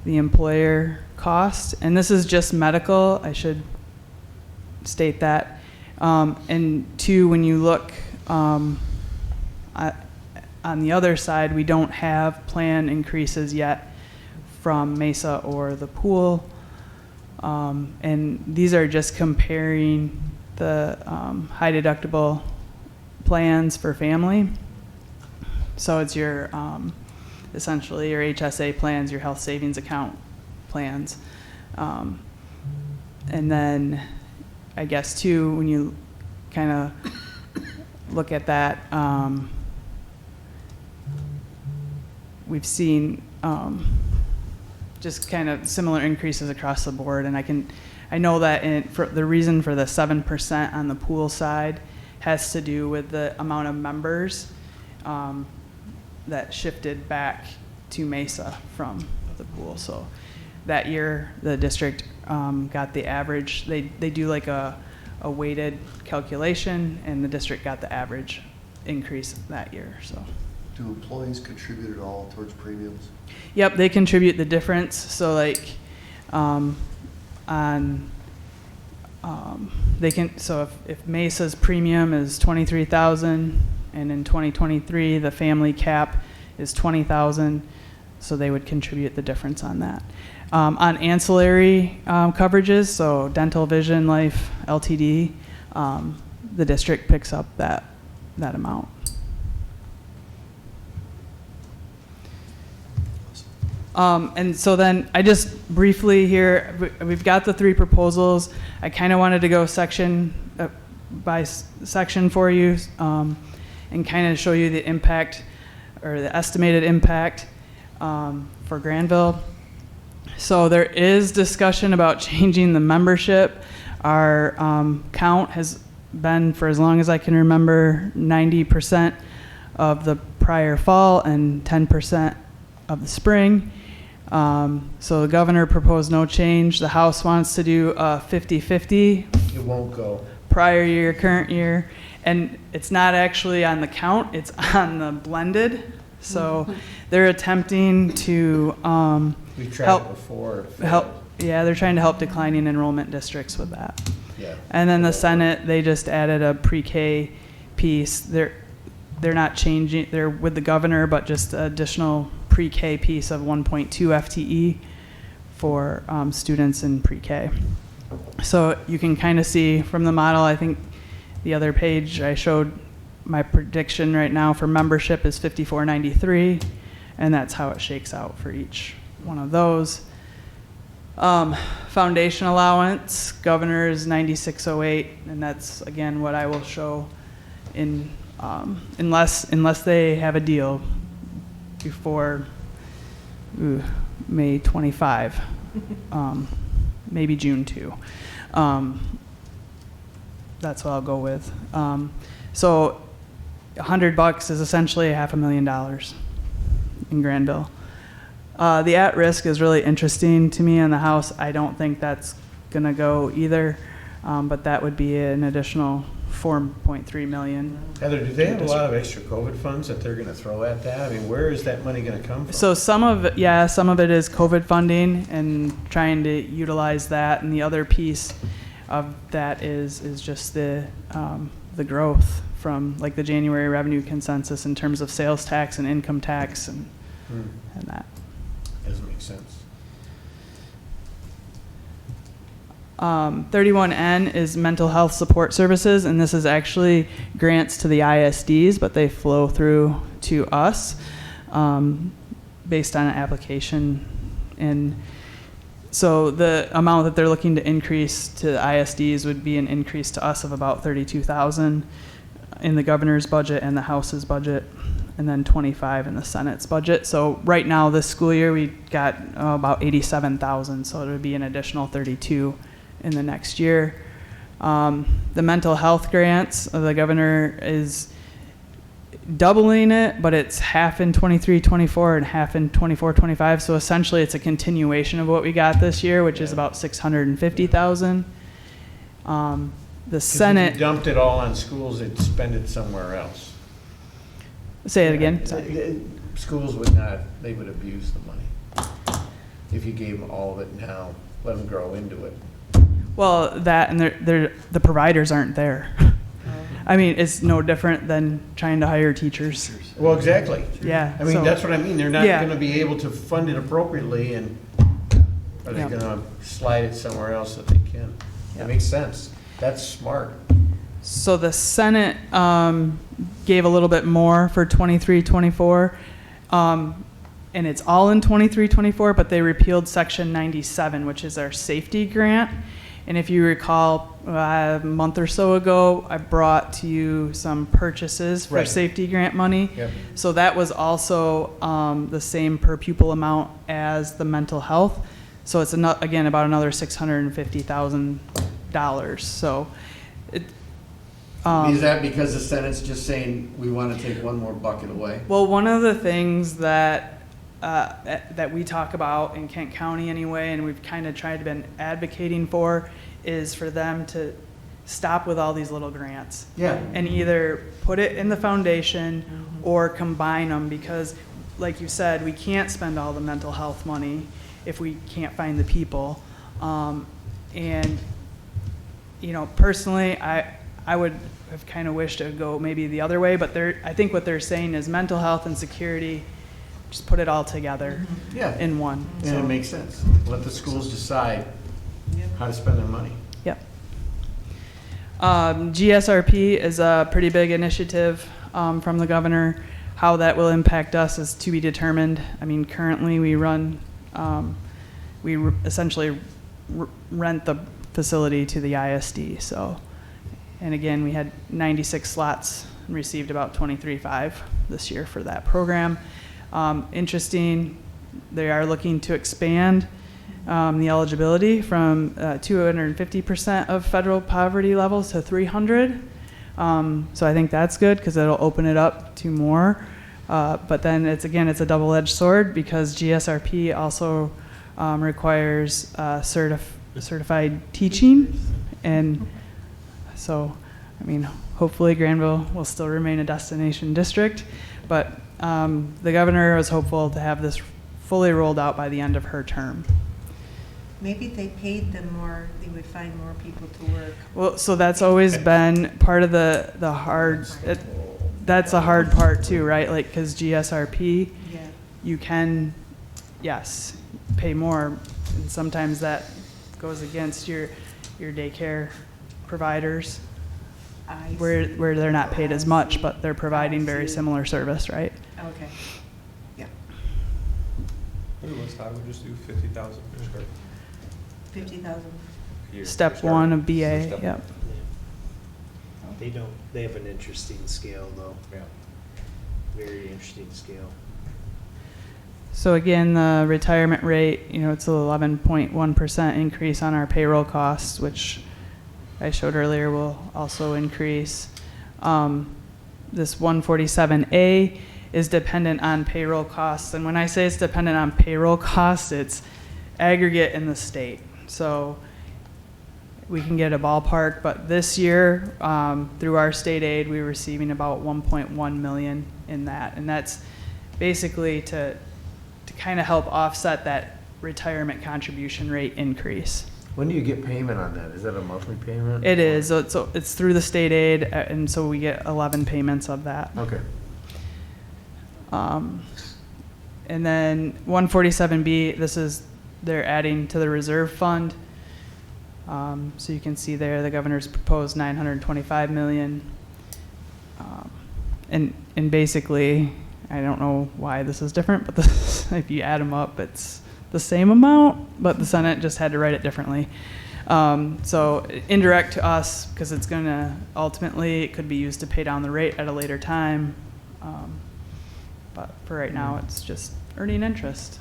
the employer cost. And this is just medical. I should state that. And two, when you look on the other side, we don't have plan increases yet from Mesa or the pool. And these are just comparing the high deductible plans for family. So it's your essentially your HSA plans, your health savings account plans. And then I guess too, when you kind of look at that, we've seen just kind of similar increases across the board. And I know that for the reason for the 7% on the pool side has to do with the amount of members that shifted back to Mesa from the pool. So that year, the district got the average. They do like a weighted calculation, and the district got the average increase that year. So, do employees contribute at all towards premiums? Yep, they contribute the difference. So like they can. So if Mesa's premium is 23,000, and in 2023 the family cap is 20,000, so they would contribute the difference on that. On ancillary coverages, so dental, vision, life, LTD, the district picks up that amount. And so then I just briefly here, we've got the 3 proposals. I kind of wanted to go section by section for you and kind of show you the impact or the estimated impact for Grandville. So there is discussion about changing the membership. Our count has been, for as long as I can remember, 90% of the prior fall and 10% of the spring. So the governor proposed no change. The House wants to do a 50-50. It won't go. Prior year, current year. And it's not actually on the count, it's on the blended. So they're attempting to We've tried help it before. Yeah, they're trying to help declining enrollment districts with that. Yeah. And then the Senate, they just added a pre-K piece. They're not changing, they're with the governor, but just additional pre-K piece of 1.2 FTE for students in pre-K. So you can kind of see from the model, I think the other page I showed my prediction right now for membership is 5493, and that's how it shakes out for each one of those. Foundation allowance, governor is 9608, and that's again what I will show in unless they have a deal before May 25, maybe June 2. That's what I'll go with. So $100 is essentially $500,000 in Grandville. The at-risk is really interesting to me in the House. I don't think that's going to go either, but that would be an additional $4.3 million. Heather, do they have a lot of extra COVID funds that they're going to throw at that? I mean, where is that money going to come from? So some of it is COVID funding and trying to utilize that, and the other piece of that is just the growth from like the January revenue consensus in terms of sales tax and income tax and that. Doesn't make sense. 31N is mental health support services, and this is actually grants to the ISDs, but they flow through to us based on an application. And so the amount that they're looking to increase to the ISDs would be an increase to us of about $32,000 in the governor's budget and the House's budget, and then $25,000 in the Senate's budget. So right now, this school year, we got about $87,000, so it would be an additional $32,000 in the next year. The mental health grants, the governor is doubling it, but it's half in 23-24 and half in 24-25. So essentially, it's a continuation of what we got this year, which is about $650,000. The Senate If you dumped it all on schools, they'd spend it somewhere else. Say it again. Sorry. Schools would not, they would abuse the money. If you gave them all of it now, let them grow into it. Well, that and the providers aren't there. I mean, it's no different than trying to hire teachers. Well, exactly. Yeah. I mean, so- that's what I mean. They're not Yeah. going to be able to fund it appropriately, and are they Yeah. going to slide it somewhere else that they can? That makes sense. That's smart. So the Senate gave a little bit more for 23-24, and it's all in 23-24, but they repealed Section 97, which is our safety grant. And if you recall, a month or so ago, I brought to you some purchases for Right. safety grant money. Yep. So that was also the same per pupil amount as the mental health. So it's again about another $650,000. So Is that because the Senate's just saying, we want to take one more bucket away? Well, one of the things that that we talk about in Kent County anyway, and we've kind of tried to been advocating for, is for them to stop with all these little grants. Yeah. And either put it in the foundation or combine them, because like you said, we can't spend all the mental health money if we can't find the people. And, you know, personally, I would have kind of wished it would go maybe the other way, but I think what they're saying is mental health and security, just put it all together in one. And it makes sense. Let the schools decide how to spend their money. Yep. GSRP is a pretty big initiative from the governor. How that will impact us is to be determined. I mean, currently we run, essentially rent the facility to the ISD. So, and again, we had 96 slots and received about 23.5 this year for that program. Interesting, they are looking to expand the eligibility from 250% of federal poverty levels to 300. So I think that's good because it'll open it up to more. But then it's a double-edged sword because GSRP also requires certified teaching. And so, I mean, hopefully Grandville will still remain a destination district. But the governor was hopeful to have this fully rolled out by the end of her term. Maybe if they paid them more, they would find more people to work. Well, so that's always been part of the hard, that's a hard part too, right? Like, because GSRP, you can, yes, pay more. And sometimes that goes against your daycare providers where they're not paid as much, but they're providing very similar service, right? Okay. Yeah. I would just do 50,000 per square. 50,000. Step one of BA, yep. They have an interesting scale though. Yeah. Very interesting scale. So again, the retirement rate, you know, it's an 11.1% increase on our payroll costs, which I showed earlier will also increase. This 147A is dependent on payroll costs. And when I say it's dependent on payroll costs, it's aggregate in the state. So we can get a ballpark, but this year, through our state aid, we're receiving about 1.1 million in that. And that's basically to kind of help offset that retirement contribution rate increase. When do you get payment on that? Is that a monthly payment? It is. So it's through the state aid, and so we get 11 payments of that. Okay. And then 147B, they're adding to the reserve fund. So you can see there the governor's proposed $925 million. And basically, I don't know why this is different, but if you add them up, it's the same amount, but the Senate just had to write it differently. So indirect to us, because it's going to ultimately, it could be used to pay down the rate at a later time. But for right now, it's just earning interest.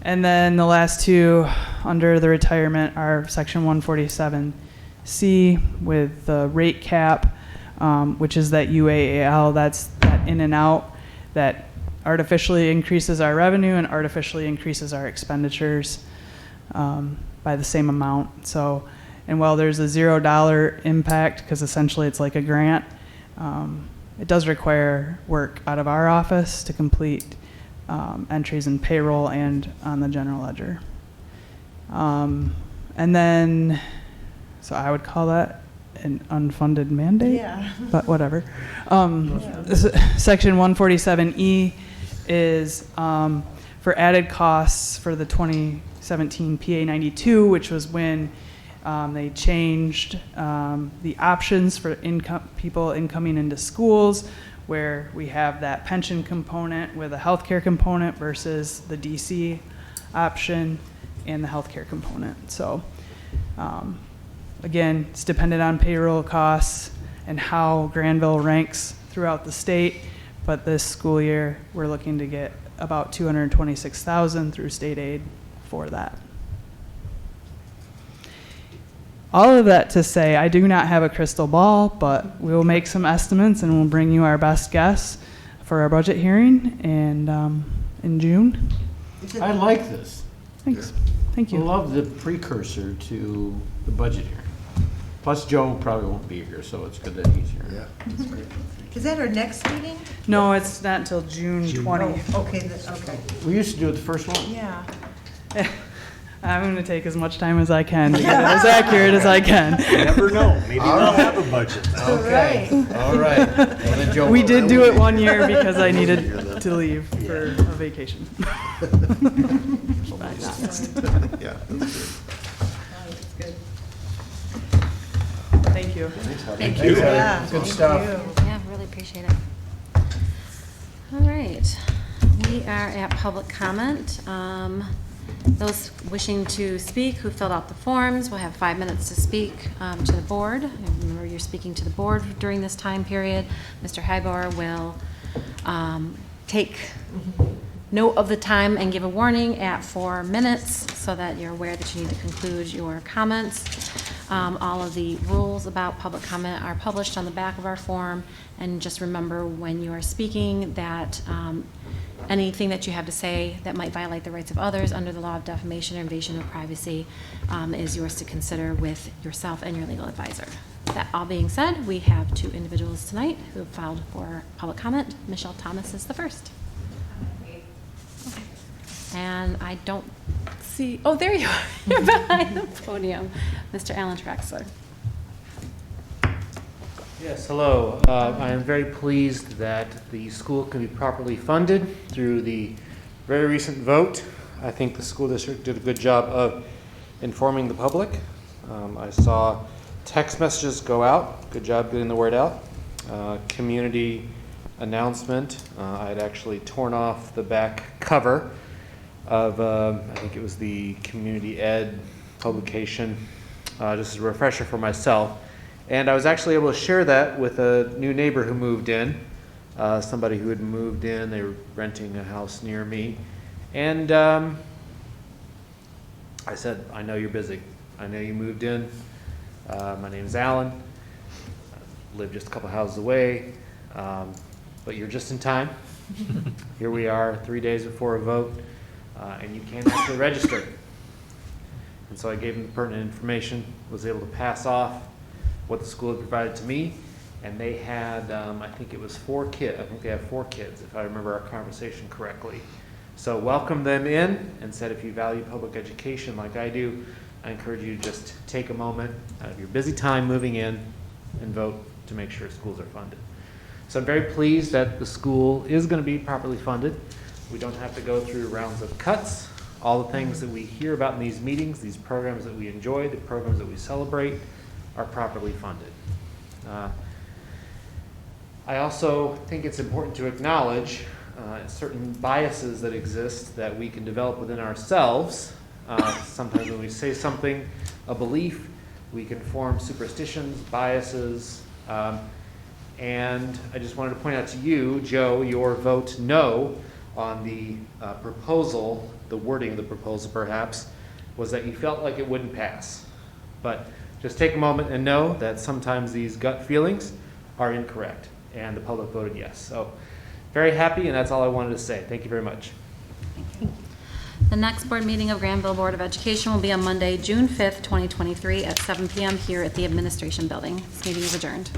And then the last two under the retirement are Section 147C with the rate cap, which is that UAAL, that's that in and out that artificially increases our revenue and artificially increases our expenditures by the same amount. So, and while there's a $0 impact, because essentially it's like a grant, it does require work out of our office to complete entries in payroll and on the general ledger. And then, so I would call that an unfunded mandate, Yeah. but whatever. Section 147E is for added costs for the 2017 PA 92, which was when they changed the options for people incoming into schools, where we have that pension component with a healthcare component versus the DC option and the healthcare component. So again, it's dependent on payroll costs and how Grandville ranks throughout the state, but this school year we're looking to get about $226,000 through state aid for that. all of that to say, I do not have a crystal ball, but we will make some estimates and we'll bring you our best guess for our budget hearing and in June. I like this. Thanks. Thank you. I love the precursor to the budget hearing. Plus, Joe probably won't be here, so it's good that he's here. Yeah, that's great. Is that our next meeting? No, it's not until June 20. Oh, okay, okay. We used to do it the first one. Yeah. I'm going to take as much time as I can to get it as accurate as I can. You never know. Maybe we'll have a budget. Okay. All right. Well, then Joe We will- did do it one year because I needed to leave for a vacation. Yeah, that's good. Thank you. Thank you. Yeah, Good thank stuff. you. Yeah, really appreciate it. All right, we are at public comment. Those wishing to speak who filled out the forms will have 5 minutes to speak to the board. And remember, you're speaking to the board during this time period. Mr. Hybauer will take note of the time and give a warning at 4 minutes so that you're aware that you need to conclude your comments. All of the rules about public comment are published on the back of our form. And just remember when you are speaking that anything that you have to say that might violate the rights of others under the law of defamation or invasion of privacy is yours to consider with yourself and your legal advisor. That all being said, we have 2 individuals tonight who have filed for public comment. Michelle Thomas is the first. And I don't see, oh, there you are. You're behind the podium. Mr. Alan Traxler. Yes, hello. I am very pleased that the school can be properly funded through the very recent vote. I think the school district did a good job of informing the public. I saw text messages go out. Good job getting the word out. Community announcement. I had actually torn off the back cover of, I think it was the community ed publication, just as a refresher for myself. And I was actually able to share that with a new neighbor who moved in, somebody who had moved in. They were renting a house near me. And I said, I know you're busy. I know you moved in. My name's Alan. I live just a couple houses away. But you're just in time. Here we are 3 days before a vote. And you can't actually register. And so I gave them the pertinent information, was able to pass off what the school had provided to me, and they had, I think it was 4 kids. I think they have 4 kids, if I remember our conversation correctly. So welcome them in, and said if you value public education like I do, I encourage you to just take a moment out of your busy time moving in and vote to make sure schools are funded. So I'm very pleased that the school is going to be properly funded. We don't have to go through rounds of cuts. All the things that we hear about in these meetings, these programs that we enjoy, the programs that we celebrate, are properly funded. I also think it's important to acknowledge certain biases that exist that we can develop within ourselves. Sometimes when we say something, a belief, we can form superstitions, biases, and I just wanted to point out to you, Joe, your vote no on the proposal, the wording of the proposal perhaps, was that you felt like it wouldn't pass. But just take a moment and know that sometimes these gut feelings are incorrect, and the public voted yes. So very happy, and that's all I wanted to say. Thank you very much. The next board meeting of Grandville Board of Education will be on Monday, June 5th, 2023 at 7 p.m. here at the Administration Building. This meeting is adjourned.